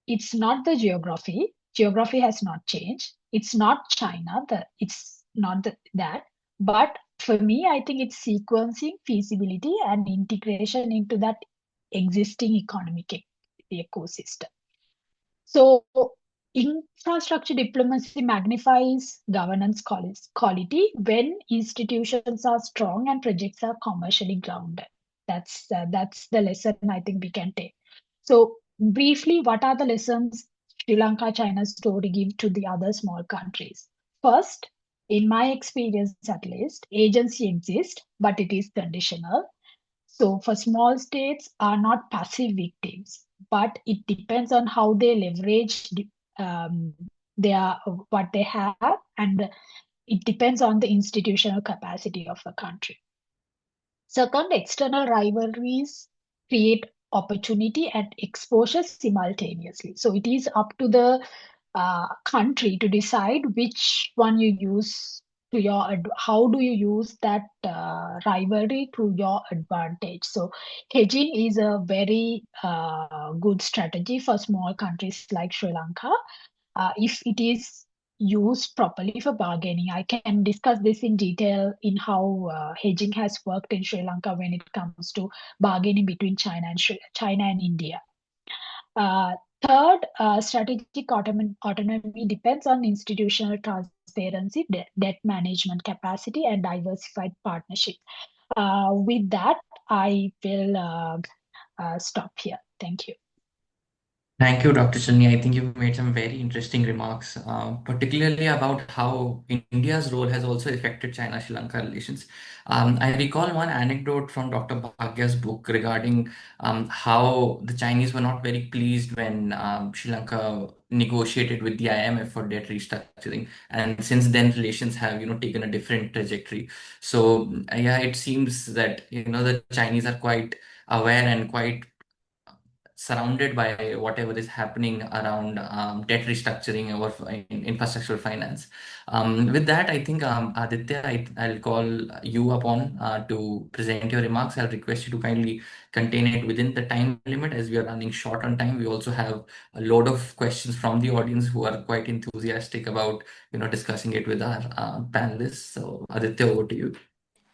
It's not the geography. Geography has not changed. It's not China. It's not that. But for me, I think it's sequencing, feasibility, and integration into that existing economic ecosystem. So infrastructure diplomacy magnifies governance quality when institutions are strong and projects are commercially grounded. That's the lesson I think we can take. So briefly, what are the lessons Sri Lanka China story give to the other small countries? First, in my experience at least, agency exists, but it is conditional. So for small states are not passive victims, but it depends on how they leverage what they have, and it depends on the institutional capacity of the country. Second, external rivalries create opportunity and exposure simultaneously. So it is up to the country to decide which one you use to how do you use that rivalry to your advantage. So hedging is a very good strategy for small countries like Sri Lanka if it is used properly for bargaining. I can discuss this in detail in how hedging has worked in Sri Lanka when it comes to bargaining between China and India. Uh, Third, strategic autonomy depends on institutional transparency, debt management capacity, and diversified partnership. With that, I will stop here. Thank you.
Thank you, Dr. Chulanee. I think you've made some very interesting remarks, particularly about how India's role has also affected China-Sri Lanka relations. I recall one anecdote from Dr. Bhagya's book regarding how the Chinese were not very pleased when Sri Lanka negotiated with the IMF for debt restructuring, and since then relations have taken a different trajectory. So yeah, it seems that the Chinese are quite aware and quite surrounded by whatever is happening around debt restructuring or in infrastructural finance. With that, I think Aditya, I'll call you upon to present your remarks. I'll request you to kindly contain it within the time limit as we are running short on time. We also have a load of questions from the audience who are quite enthusiastic about discussing it with our panelists. So Aditya, over to you.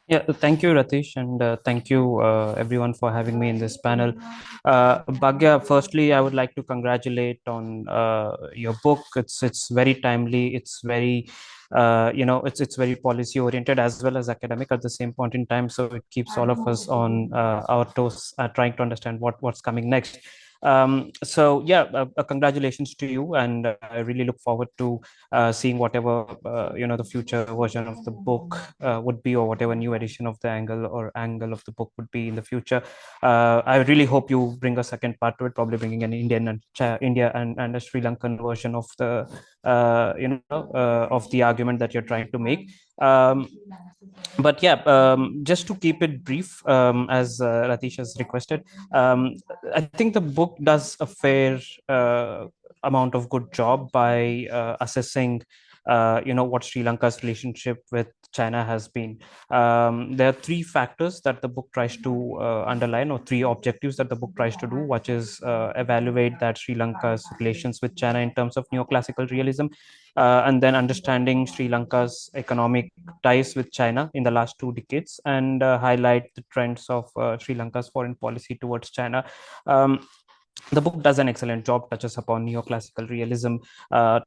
Yeah, thank you, Ratish, and thank you, everyone, for having me in this panel. Bhagya, firstly, I would like to congratulate on your book. It's very timely. It's very, it's very policy oriented as well as academic at the same point in time. So it keeps all of us on our toes, trying to understand what's coming next. So yeah, congratulations to you, and I really look forward to seeing whatever the future version of the book would be, or whatever new edition of the angle of the book would be in the future. I really hope you bring a second part to it, probably bringing an Indian and India and a Sri Lankan version of the of the argument that you're trying to make. But yeah, just to keep it brief, as Ratish has requested, I think the book does a fair amount of good job by assessing what Sri Lanka's relationship with China has been. There are three factors that the book tries to underline, or three objectives that the book tries to do, which is evaluate that Sri Lanka's relations with China in terms of neoclassical realism, and then understanding Sri Lanka's economic ties with China in the last 2 decades, and highlight the trends of Sri Lanka's foreign policy towards China. The book does an excellent job, touches upon neoclassical realism,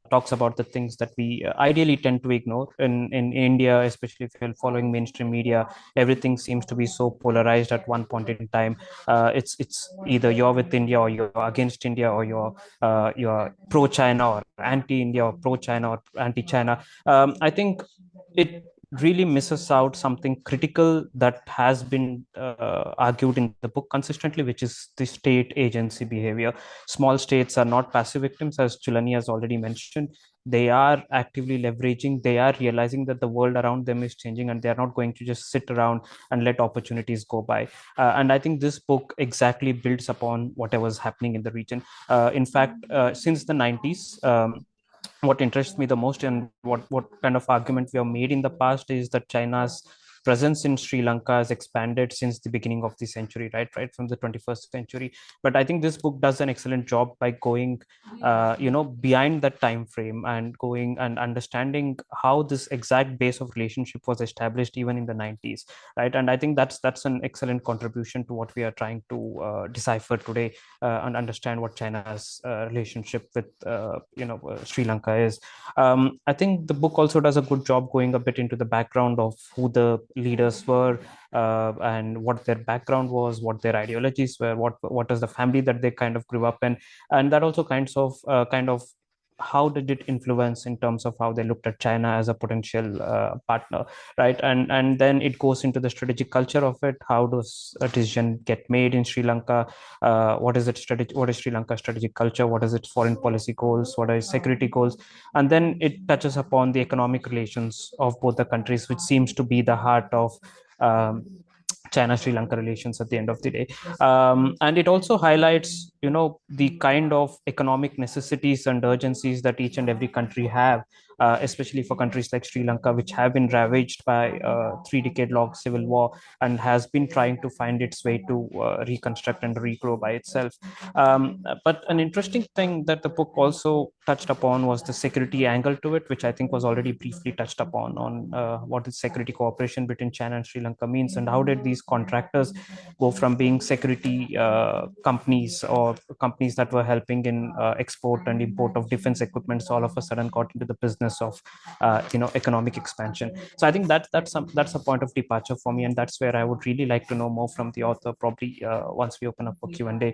talks about the things that we ideally tend to ignore in India, especially if you're following mainstream media. Everything seems to be so polarized at one point in time. It's either you're with India or you're against India, or you're pro China or anti India, or pro China or anti China. I think it really misses out something critical that has been argued in the book consistently, which is the state agency behavior. Small states are not passive victims, as Chulanee has already mentioned. They are actively leveraging, they are realizing that the world around them is changing, and they are not going to just sit around and let opportunities go by. And I think this book exactly builds upon whatever is happening in the region. In fact, since the 90s, what interests me the most, and what kind of argument we have made in the past, is that China's presence in Sri Lanka has expanded since the beginning of the century, right from the 21st century. But I think this book does an excellent job by going behind that time frame, and going and understanding how this exact base of relationship was established even in the 90s, right? And I think that's an excellent contribution to what we are trying to decipher today, and understand what China's relationship with Sri Lanka is. I think the book also does a good job going a bit into the background of who the leaders were, and what their background was, what their ideologies were, what is the family that they kind of grew up in, and that also kind of how did it influence in terms of how they looked at China as a potential partner, right? And then it goes into the strategic culture of it. How does a decision get made in Sri Lanka? What is Sri Lanka's strategic culture? What is its foreign policy goals? What are its security goals? And then it touches upon the economic relations of both the countries, which seems to be the heart of China-Sri Lanka relations at the end of the day. And it also highlights, the kind of economic necessities and urgencies that each and every country have, especially for countries like Sri Lanka, which have been ravaged by a 3-decade-long civil war and has been trying to find its way to reconstruct and regrow by itself. But an interesting thing that the book also touched upon was the security angle to it, which I think was already briefly touched upon on what is security cooperation between China and Sri Lanka means, and how did these contractors go from being security companies or companies that were helping in export and import of defense equipments all of a sudden got into the business of economic expansion. So I think that's a point of departure for me, and that's where I would really like to know more from the author, probably once we open up for Q&A.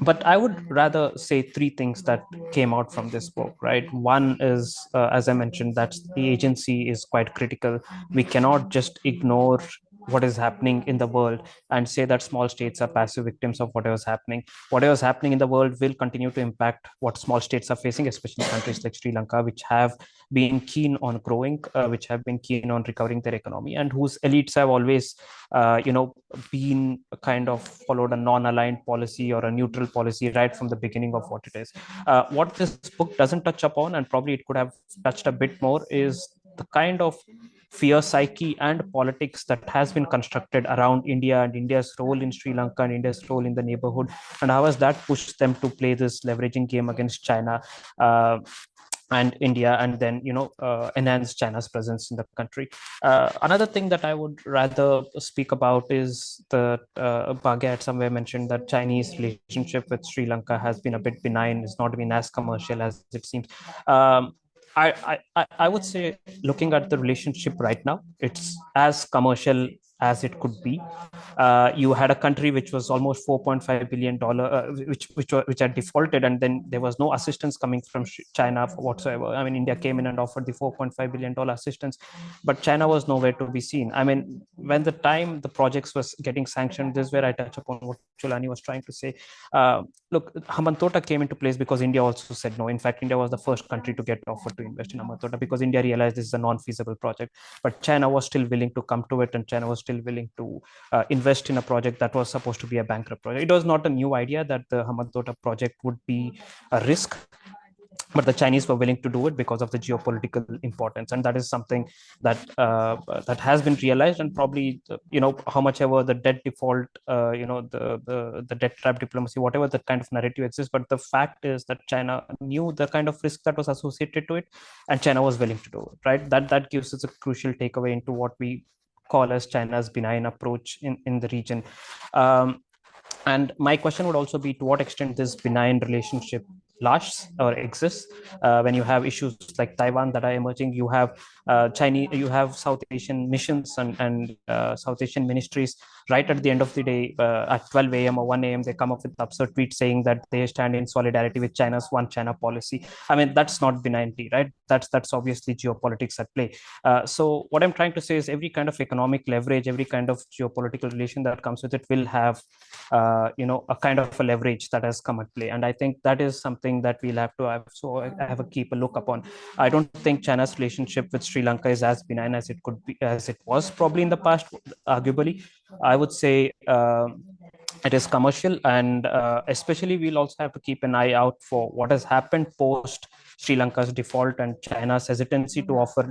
But I would rather say 3 things that came out from this book, right? One is, as I mentioned, that the agency is quite critical. We cannot just ignore what is happening in the world and say that small states are passive victims of whatever's happening. Whatever's happening in the world will continue to impact what small states are facing, especially countries like Sri Lanka, which have been keen on growing, which have been keen on recovering their economy, and whose elites have always, been kind of followed a non-aligned policy or a neutral policy right from the beginning of what it is. What this book doesn't touch upon, and probably it could have touched a bit more, is the kind of fear psyche and politics that has been constructed around India and India's role in Sri Lanka and India's role in the neighborhood, and how has that pushed them to play this leveraging game against China and India, and then enhance China's presence in the country. Another thing that I would rather speak about is the Bhagya somewhere mentioned that Chinese relationship with Sri Lanka has been a bit benign. It's not been as commercial as it seems. Um, I would say, looking at the relationship right now, it's as commercial as it could be. You had a country which was almost $4.5 billion, which had defaulted, and then there was no assistance coming from China whatsoever. I mean, India came in and offered the $4.5 billion assistance, but China was nowhere to be seen. I mean, when the time the projects was getting sanctioned, this is where I touch upon what Chulanee was trying to say. Look, Hambantota came into place because India also said no. In fact, India was the first country to get offered to invest in Hambantota because India realized this is a non-feasible project. But China was still willing to come to it, and China was still willing to invest in a project that was supposed to be a bankrupt project. It was not a new idea that the Hambantota project would be a risk, but the Chinese were willing to do it because of the geopolitical importance, and that is something that that has been realized. And probably, how much ever the debt default, the debt trap diplomacy, whatever the kind of narrative exists, but the fact is that China knew the kind of risk that was associated to it, and China was willing to do it. Right? That gives us a crucial takeaway into what we call as China's benign approach in the region. And my question would also be, to what extent this benign relationship lasts or exists when you have issues like Taiwan that are emerging. You have you have South Asian missions and South Asian ministries. Right at the end of the day, at 12 a.m. or 1 a.m., they come up with absurd tweets saying that they stand in solidarity with China's one China policy. I mean, that's not benignity, right? That's obviously geopolitics at play. So what I'm trying to say is, every kind of economic leverage, every kind of geopolitical relation that comes with it will have a kind of a leverage that has come at play, and I think that is something that we'll have to have. So I have a keep a look upon. I don't think China's relationship with Sri Lanka is as benign as it could be, as it was probably in the past. Arguably, I would say it is commercial, and especially we'll also have to keep an eye out for what has happened post Sri Lanka's default and China's hesitancy to offer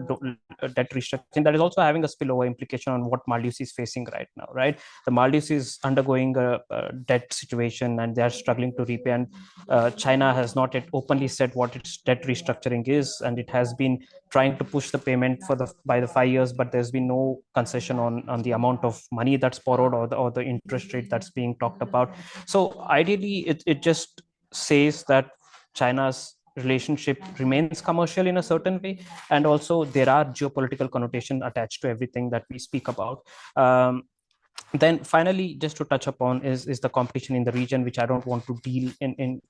debt restructuring. That is also having a spillover implication on what Maldives is facing right now, right? The Maldives is undergoing a debt situation, and they are struggling to repay. And China has not yet openly said what its debt restructuring is, and it has been trying to push the payment by the 5 years, but there's been no concession on the amount of money that's borrowed or the interest rate that's being talked about. So ideally, it just says that China's relationship remains commercial in a certain way, and also there are geopolitical connotation attached to everything that we speak about. Then finally, just to touch upon is the competition in the region, which I don't want to deal in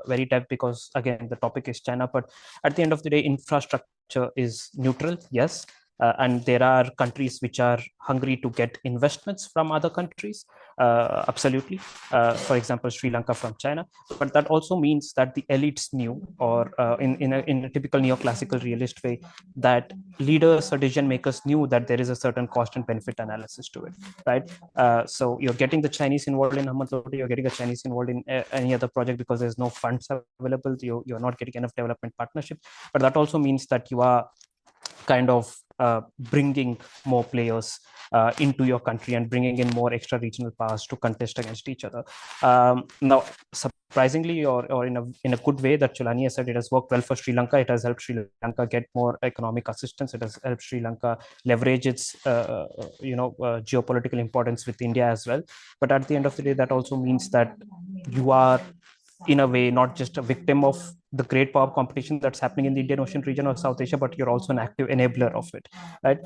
very depth, because again the topic is China. But at the end of the day, infrastructure is neutral, yes. And there are countries which are hungry to get investments from other countries, absolutely. For example, Sri Lanka from China. But that also means that the elites knew, or in a typical neoclassical realist way, that leaders or decision makers knew that there is a certain cost and benefit analysis to it, right? So you're getting the Chinese involved in Ahmedabad, you're getting the Chinese involved in any other project because there's no funds available. You're not getting enough development partnership. But that also means that you are kind of bringing more players into your country and bringing in more extra regional powers to contest against each other. Now, surprisingly, or in a good way, that Chulanee has said, it has worked well for Sri Lanka. It has helped Sri Lanka get more economic assistance. It has helped Sri Lanka leverage its geopolitical importance with India as well. But at the end of the day, that also means that you are, in a way, not just a victim of the great power competition that's happening in the Indian Ocean region or South Asia, but you're also an active enabler of it, right?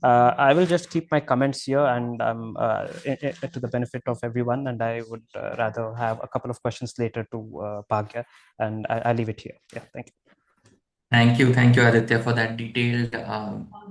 I will just keep my comments here, and to the benefit of everyone, and I would rather have a couple of questions later to Bhagya, and I'll leave it here. Yeah, thank you.
Thank you, Aditya, for that detailed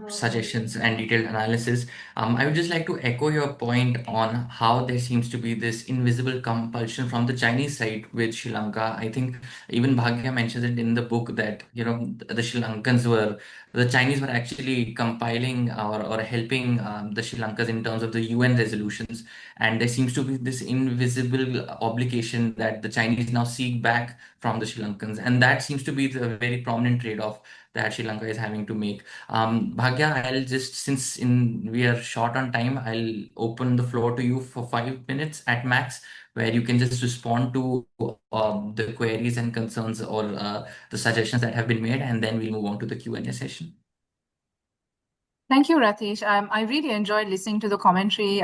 suggestions and detailed analysis. I would just like to echo your point on how there seems to be this invisible compulsion from the Chinese side with Sri Lanka. I think even Bhagya mentions it in the book that, the Sri Lankans the Chinese were actually compiling or helping the Sri Lankans in terms of the UN resolutions. And there seems to be this invisible obligation that the Chinese now seek back from the Sri Lankans. And that seems to be the very prominent trade-off that Sri Lanka is having to make. Bhagya, I'll just, we are short on time, I'll open the floor to you for 5 minutes at max, where you can just respond to the queries and concerns or the suggestions that have been made, and then we'll move on to the Q&A session.
Thank you, Ratish. I really enjoyed listening to the commentary.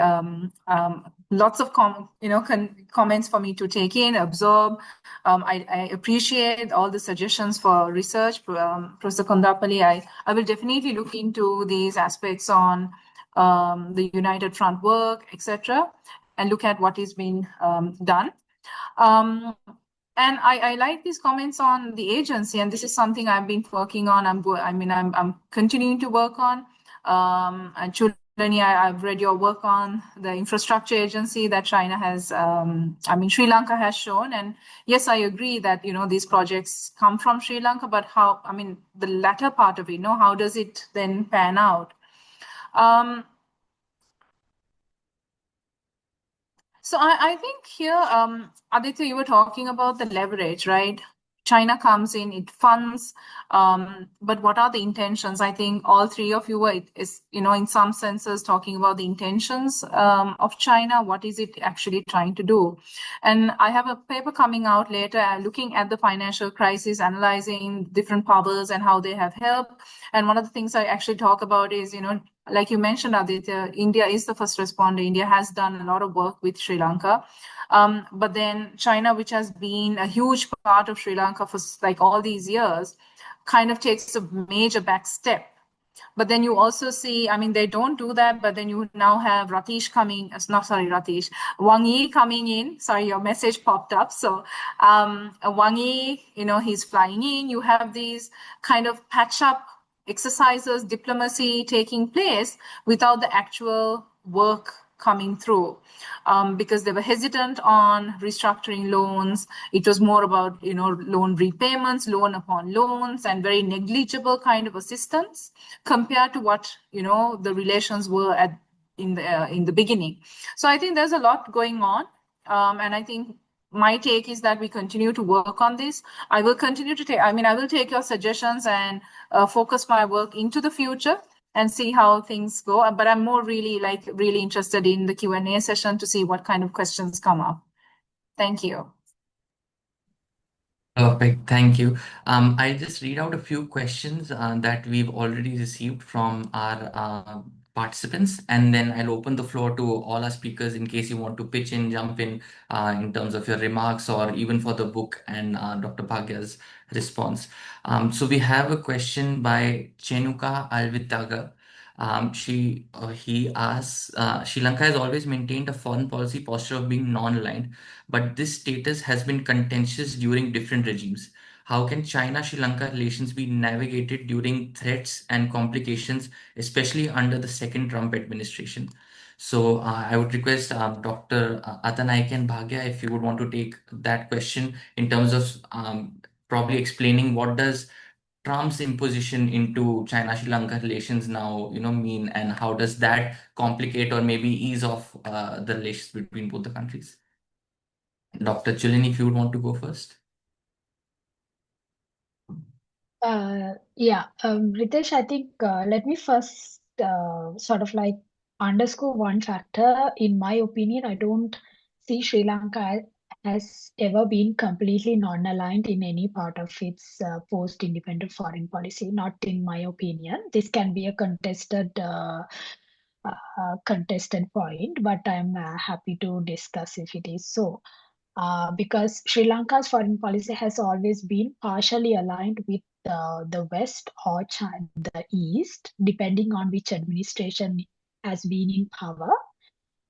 Lots of comments for me to take in, absorb. I appreciate all the suggestions for research. Professor Kondapalli, I will definitely look into these aspects on the United Front work, etc., and look at what is being done. And I like these comments on the agency, and this is something I've been working on. I'm continuing to work on. And Chulanee, I've read your work on the infrastructure agency that China has, Sri Lanka has shown. And yes, I agree that, these projects come from Sri Lanka, but how, the latter part of it, how does it then pan out? So I think here, Aditya, you were talking about the leverage, right? China comes in, it funds, but what are the intentions? I think all three of you were, in some senses, talking about the intentions of China. What is it actually trying to do? And I have a paper coming out later looking at the financial crisis, analyzing different powers and how they have helped. And one of the things I actually talk about is, like you mentioned, Aditya, India is the first responder. India has done a lot of work with Sri Lanka. But then China, which has been a huge part of Sri Lanka for like all these years, kind of takes a major back step. But then you also see, they don't do that, but then you now have Wang Yi coming in. Sorry, your message popped up. So Wang Yi, he's flying in. You have these kind of patch up exercises, diplomacy taking place without the actual work coming through, because they were hesitant on restructuring loans. It was more about, loan repayments, loan upon loans, and very negligible kind of assistance compared to what, the relations were in the beginning. So I think there's a lot going on. And I think my take is that we continue to work on this. I will continue to take, I will take your suggestions and focus my work into the future and see how things go. But I'm more really interested in the Q&A session to see what kind of questions come up. Thank you.
Perfect. Thank you. I'll just read out a few questions that we've already received from our participants, and then I'll open the floor to all our speakers in case you want to pitch in, jump in terms of your remarks or even for the book and Dr. Bhagya's response. So we have a question by Chenuka Alvitaga. He asks, Sri Lanka has always maintained a foreign policy posture of being non-aligned, but this status has been contentious during different regimes. How can China-Sri Lanka relations be navigated during threats and complications, especially under the second Trump administration? So I would request Dr. Attanayake and Bhagya if you would want to take that question in terms of probably explaining what does Trump's imposition into China-Sri Lanka relations now, mean, and how does that complicate or maybe ease off the relations between both the countries? Dr. Chulanee, if you would want to go first.
Ritesh, I think let me first sort of like underscore one factor. In my opinion, I don't see Sri Lanka has ever been completely non-aligned in any part of its post-independent foreign policy. Not in my opinion. This can be a contested point, but I'm happy to discuss if it is so. Because Sri Lanka's foreign policy has always been partially aligned with the West or the East, depending on which administration has been in power.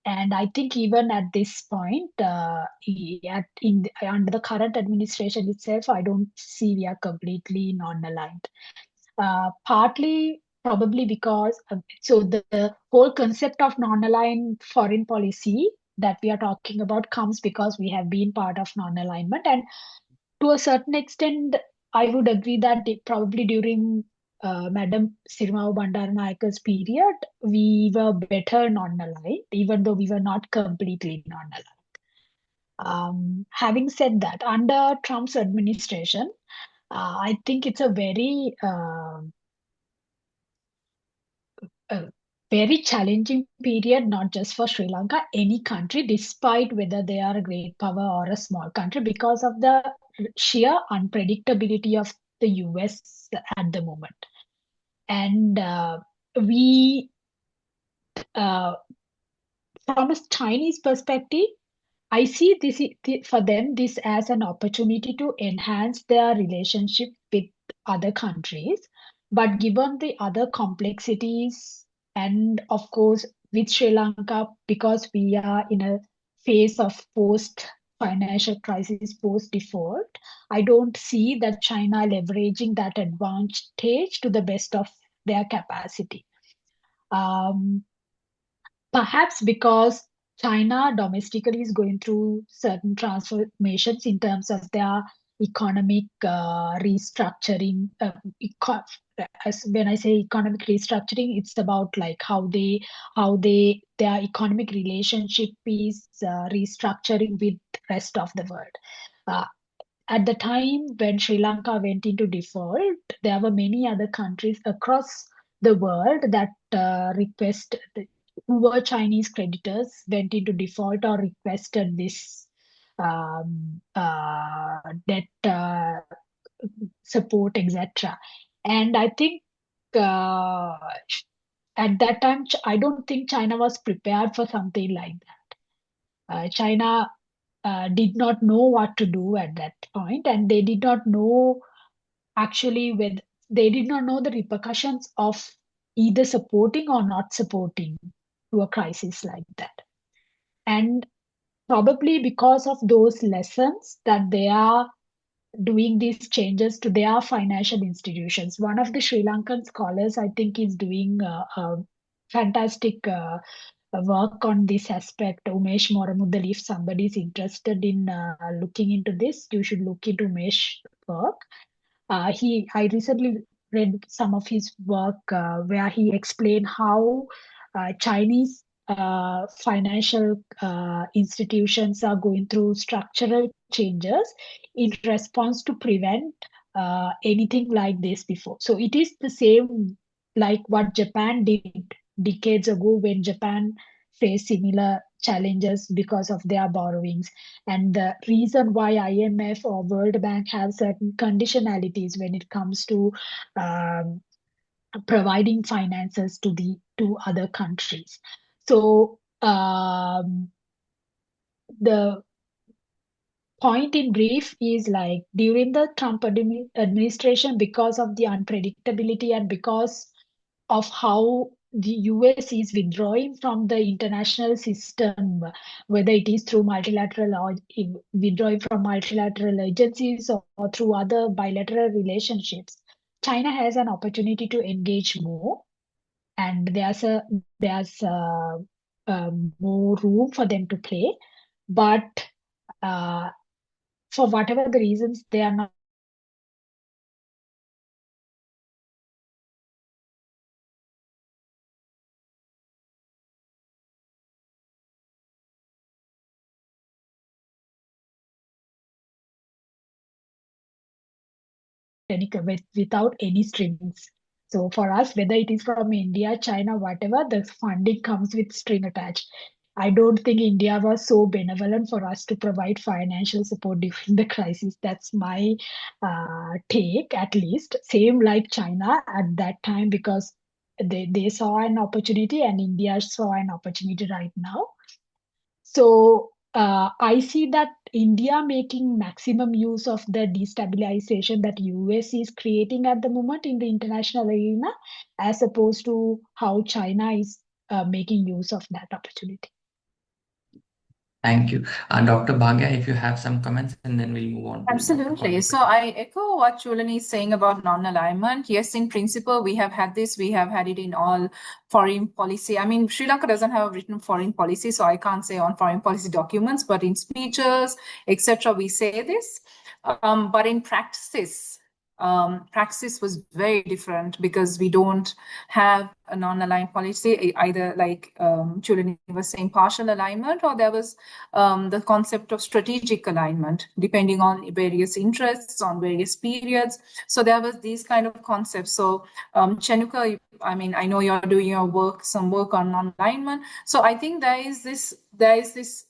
And I think even at this point, under the current administration itself, I don't see we are completely non-aligned. Partly probably because the whole concept of non-aligned foreign policy that we are talking about comes because we have been part of non-alignment, and to a certain extent I would agree that probably during Madam Sirmao Bandaranaike's period we were better non-aligned, even though we were not completely non-aligned. Having said that, under Trump's administration, I think it's a very challenging period, not just for Sri Lanka, any country, despite whether they are a great power or a small country, because of the sheer unpredictability of the US at the moment. And we, from a Chinese perspective, I see this for them this as an opportunity to enhance their relationship with other countries. But given the other complexities, and of course with Sri Lanka, because we are in a phase of post financial crisis, post default, I don't see that China leveraging that advantage to the best of their capacity. Perhaps because China domestically is going through certain transformations in terms of their economic restructuring. When I say economic restructuring, it's about like how their economic relationship is restructuring with rest of the world. At the time when Sri Lanka went into default, there were many other countries across the world that who were Chinese creditors went into default or requested this debt support, etc. And I think at that time, I don't think China was prepared for something like that. China did not know what to do at that point, and they did not know they did not know the repercussions of either supporting or not supporting to a crisis like that. And probably because of those lessons that they are doing these changes to their financial institutions. One of the Sri Lankan scholars, I think, is doing fantastic work on this aspect. Umesh Moramudal, if somebody is interested in looking into this, you should look into Umesh's work. I recently read some of his work where he explained how Chinese financial institutions are going through structural changes in response to prevent anything like this before. So it is the same like what Japan did decades ago when Japan faced similar challenges because of their borrowings. And the reason why IMF or World Bank have certain conditionalities when it comes to providing finances to other countries. So the point in brief is like during the Trump administration, because of the unpredictability and because of how the US is withdrawing from the international system, whether it is through multilateral or withdrawing from multilateral agencies or through other bilateral relationships, China has an opportunity to engage more, and there's more room for them to play. But uh, for whatever the reasons, they are not without any strings. So for us, whether it is from India, China, whatever, the funding comes with string attached. I don't think India was so benevolent for us to provide financial support during the crisis. That's my take, at least. Same like China at that time, because they saw an opportunity and India saw an opportunity right now. So I see that India making maximum use of the destabilization that US is creating at the moment in the international arena, as opposed to how China is making use of that opportunity.
Thank you. Dr. Bhagya, if you have some comments, and then we'll move on to Dr.
Absolutely. So
Kondapalli.
I echo what Chulanee is saying about non-alignment. Yes, in principle, we have had this. We have had it in all foreign policy. I mean, Sri Lanka doesn't have a written foreign policy, so I can't say on foreign policy documents, but in speeches, etc., we say this. But in practice was very different because we don't have a non-aligned policy, either like Chulanee was saying, partial alignment, or there was the concept of strategic alignment, depending on various interests, on various periods. So there was these kind of concepts. So Chenuka, I mean, I know you're doing some work on non-alignment. So I think there is this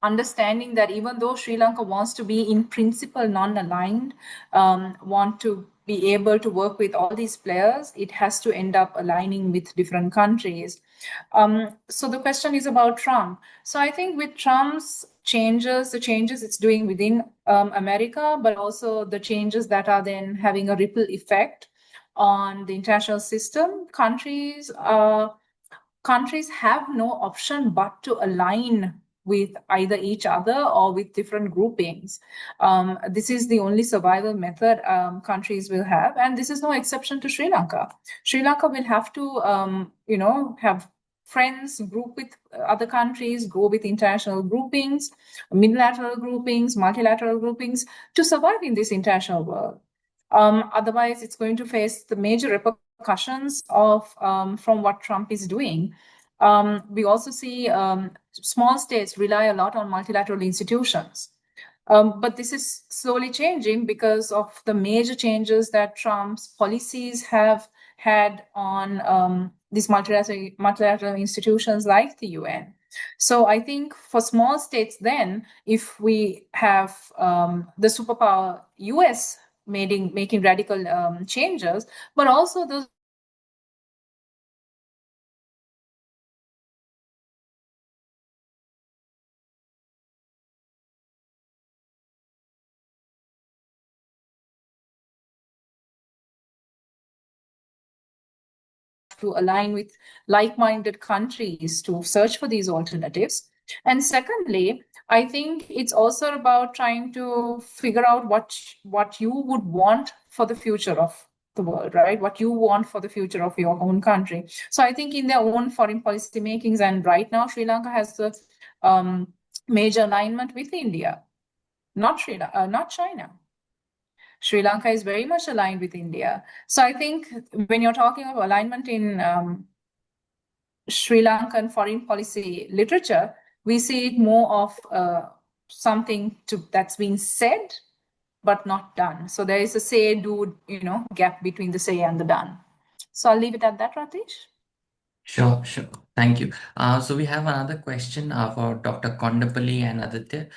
understanding that even though Sri Lanka wants to be in principle non-aligned, want to be able to work with all these players, it has to end up aligning with different countries. So the question is about Trump. So I think with Trump's the changes it's doing within America, but also the changes that are then having a ripple effect on the international system, countries have no option but to align with either each other or with different groupings. This is the only survival method countries will have, and this is no exception to Sri Lanka. Sri Lanka will have to, have friends, group with other countries, go with international groupings, unilateral groupings, multilateral groupings to survive in this international world. Otherwise, it's going to face the major repercussions of from what Trump is doing. We also see small states rely a lot on multilateral institutions. But this is slowly changing because of the major changes that Trump's policies have had on these multilateral institutions like the UN. So I think for small states then, if we have the superpower US making radical changes, but also those to align with like-minded countries to search for these alternatives. And secondly, I think it's also about trying to figure out what you would want for the future of the world, right? What you want for the future of your own country. So I think in their own foreign policy makings, and right now Sri Lanka has the major alignment with India, not China. Sri Lanka is very much aligned with India. So I think when you're talking of alignment in Sri Lankan foreign policy literature, we see it more of something that's been said but not done. So there is a say, do, gap between the say and the done. So I'll leave it at that, Ratish.
Sure. Thank you. So we have another question for Dr. Kondapalli and Aditya.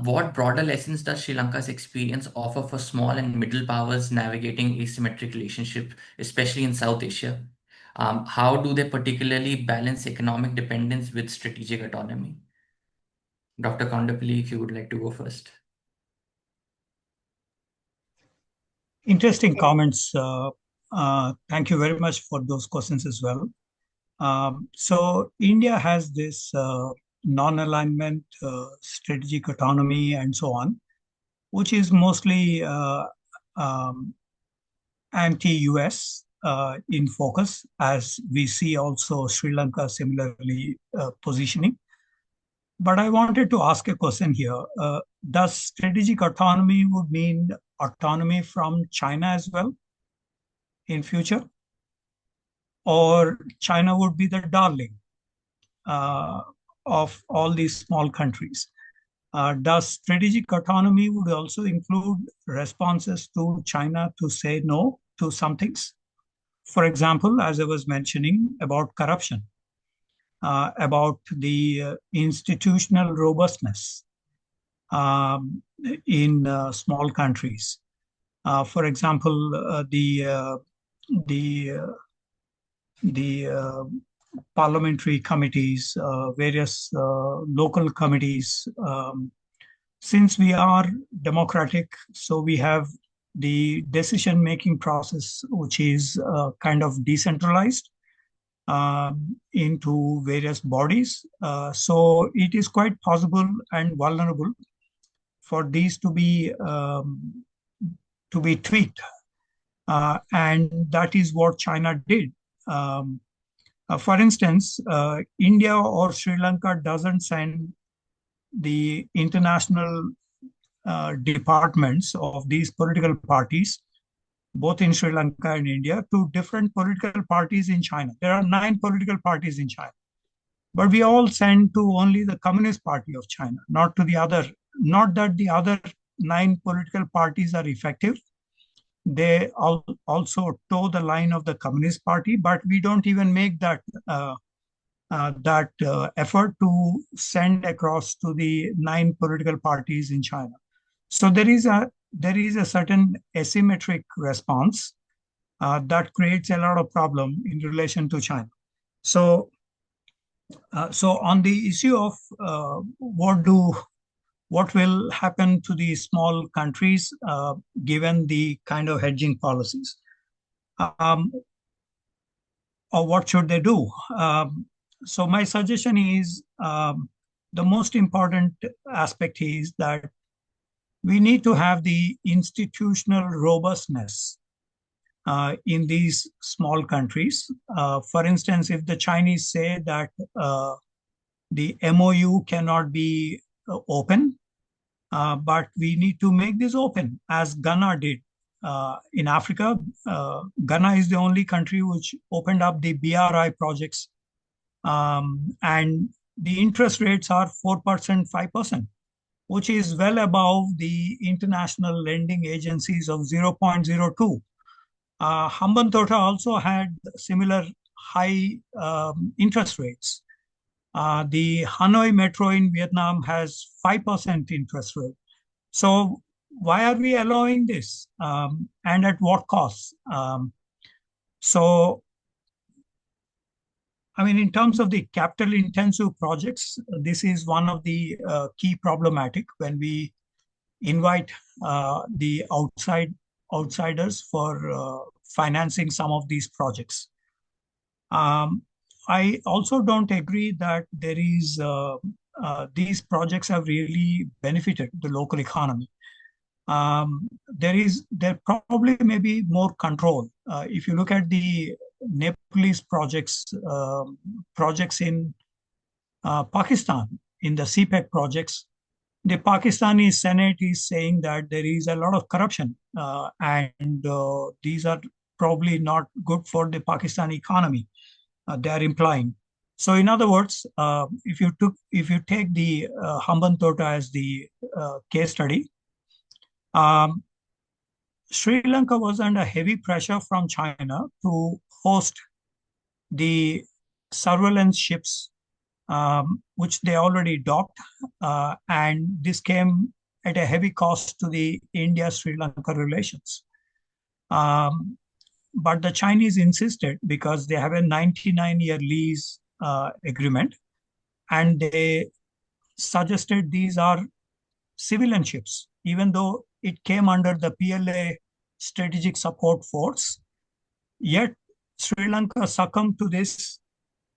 What broader lessons does Sri Lanka's experience offer for small and middle powers navigating asymmetric relationship, especially in South Asia? How do they particularly balance economic dependence with strategic autonomy? Dr. Kondapalli, if you would like to go first.
Interesting comments. Thank you very much for those questions as well. So India has this non-alignment, strategic autonomy, and so on, which is mostly um, anti-US in focus, as we see also Sri Lanka similarly positioning. But I wanted to ask a question here. Does strategic autonomy would mean autonomy from China as well in future? Or China would be the darling uh, of all these small countries? Does strategic autonomy would also include responses to China to say no to some things? For example, as I was mentioning about corruption, about the institutional robustness in small countries. For example, the parliamentary committees, various local committees. Since we are democratic, so we have the decision-making process, which is kind of decentralized into various bodies. So it is quite possible and vulnerable for these to be tweaked, and that is what China did. For instance, India or Sri Lanka doesn't send the international departments of these political parties, both in Sri Lanka and India, to different political parties in China. There are 9 political parties in China, but we all send to only the Communist Party of China, not to the other. Not that the other 9 political parties are effective. They also toe the line of the Communist Party, but we don't even make that effort to send across to the 9 political parties in China. So there is a certain asymmetric response that creates a lot of problem in relation to China. So on the issue of what will happen to the small countries given the kind of hedging policies, or what should they do? So my suggestion is the most important aspect is that we need to have the institutional robustness in these small countries. For instance, if the Chinese say that the MOU cannot be open, but we need to make this open, as Ghana did. In Africa, Ghana is the only country which opened up the BRI projects, and the interest rates are 4%, 5%, which is well above the international lending agencies of 0.02. Hambantota also had similar high interest rates. The Hanoi Metro in Vietnam has 5% interest rate. So why are we allowing this, and at what cost? So, I mean, in terms of the capital intensive projects, this is one of the key problematic when we invite the outsiders for financing some of these projects. I also don't agree that there is these projects have really benefited the local economy. There probably may be more control. If you look at the Nepalese projects in Pakistan, in the CPEC projects, the Pakistani Senate is saying that there is a lot of corruption, and these are probably not good for the Pakistani economy. They are implying. So, in other words, if you take the Hambantota as the case study, Sri Lanka was under heavy pressure from China to host the surveillance ships, which they already docked, and this came at a heavy cost to the India-Sri Lanka relations. But the Chinese insisted because they have a 99-year lease agreement, and they suggested these are civilian ships, even though it came under the PLA strategic support force. Yet Sri Lanka succumbed to this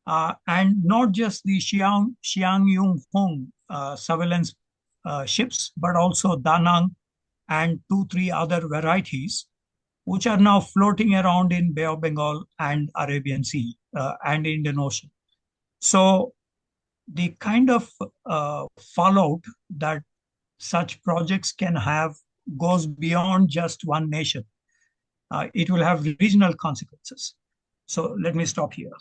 and not just the Xiang Yung Hong surveillance ships, but also Danang and two, three other varieties, which are now floating around in Bay of Bengal and Arabian Sea and Indian Ocean. So the kind of fallout that such projects can have goes beyond just one nation. It will have regional consequences. So let me stop here.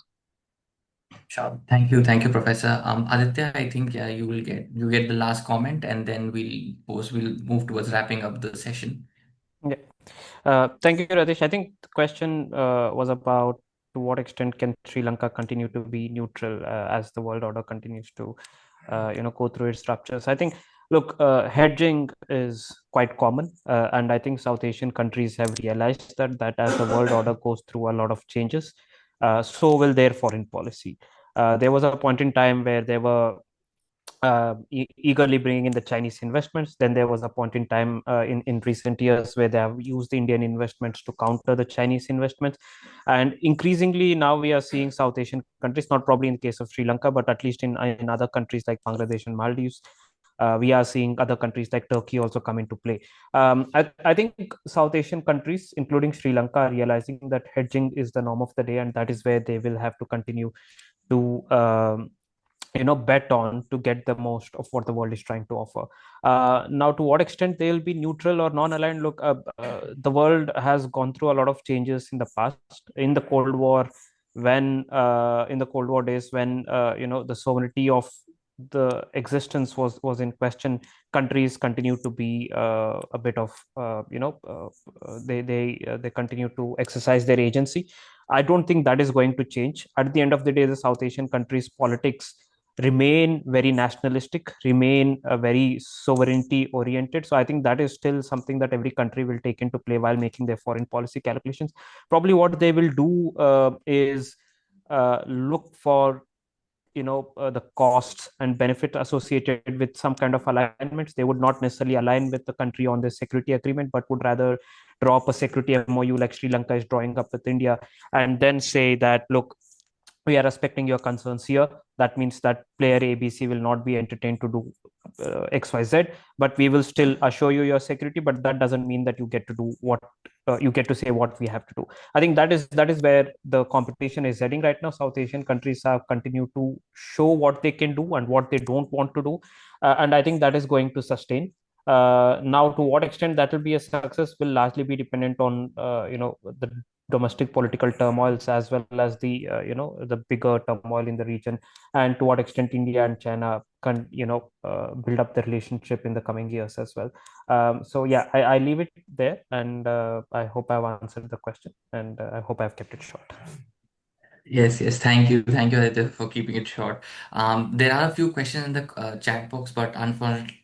Sure. Thank you, Professor. Aditya, I think you get the last comment, and then we'll move towards wrapping up the session.
Yeah. Thank you, Ratish. I think the question was about to what extent can Sri Lanka continue to be neutral as the world order continues to, go through its ruptures. I think, look, hedging is quite common, and I think South Asian countries have realized that as the world order goes through a lot of changes, so will their foreign policy. There was a point in time where they were eagerly bringing in the Chinese investments. Then there was a point in time in recent years where they have used the Indian investments to counter the Chinese investments. And increasingly now we are seeing South Asian countries, not probably in the case of Sri Lanka, but at least in other countries like Bangladesh and Maldives, we are seeing other countries like Turkey also come into play. I think South Asian countries, including Sri Lanka, are realizing that hedging is the norm of the day, and that is where they will have to continue to bet on to get the most of what the world is trying to offer. Now, to what extent they'll be neutral or non-aligned? Look, the world has gone through a lot of changes in the past. In the Cold War, when in the Cold War days, when the sovereignty of the existence was in question, countries continue to be a bit of they continue to exercise their agency. I don't think that is going to change. At the end of the day, the South Asian countries' politics remain very nationalistic, remain very sovereignty oriented. So I think that is still something that every country will take into play while making their foreign policy calculations. Probably what they will do is look for the costs and benefit associated with some kind of alignments. They would not necessarily align with the country on the security agreement, but would rather draw up a security MOU like Sri Lanka is drawing up with India, and then say that, look, we are respecting your concerns here. That means that player ABC will not be entertained to do XYZ, but we will still assure you your security. But that doesn't mean that you get to do what you get to say what we have to do. I think that is where the competition is heading right now. South Asian countries have continued to show what they can do and what they don't want to do, and I think that is going to sustain. Now, to what extent that will be a success will largely be dependent on the domestic political turmoils as well as the bigger turmoil in the region, and to what extent India and China can build up the relationship in the coming years as well. So yeah, I leave it there, and I hope I've answered the question, and I hope I've kept it short.
Yes. Thank you, Aditya, for keeping it short. There are a few questions in the chat box, but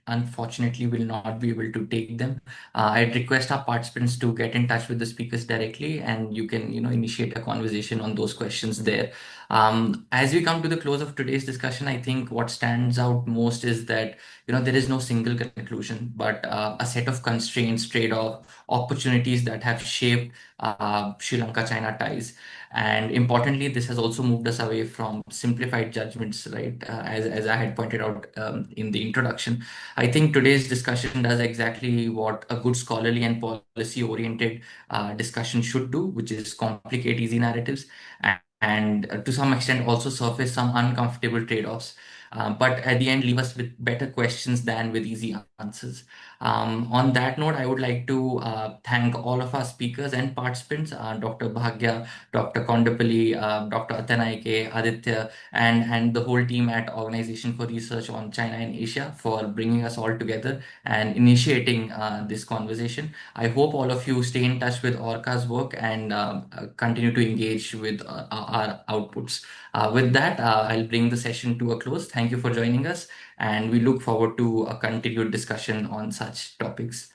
unfortunately, we'll not be able to take them. I'd request our participants to get in touch with the speakers directly, and you can, initiate a conversation on those questions there. As we come to the close of today's discussion, I think what stands out most is that, there is no single conclusion, but a set of constraints, trade-off, opportunities that have shaped Sri Lanka-China ties. And importantly, this has also moved us away from simplified judgments, right? As I had pointed out in the introduction. I think today's discussion does exactly what a good scholarly and policy-oriented discussion should do, which is complicate easy narratives and to some extent also surface some uncomfortable trade-offs. But at the end, leave us with better questions than with easy answers. On that note, I would like to thank all of our speakers and participants, Dr. Bhagya, Dr. Kondapalli, Dr. Attanayake, Aditya, and the whole team at Organization for Research on China and Asia for bringing us all together and initiating this conversation. I hope all of you stay in touch with ORCA's work and continue to engage with our outputs. With that, I'll bring the session to a close. Thank you for joining us, and we look forward to a continued discussion on such topics.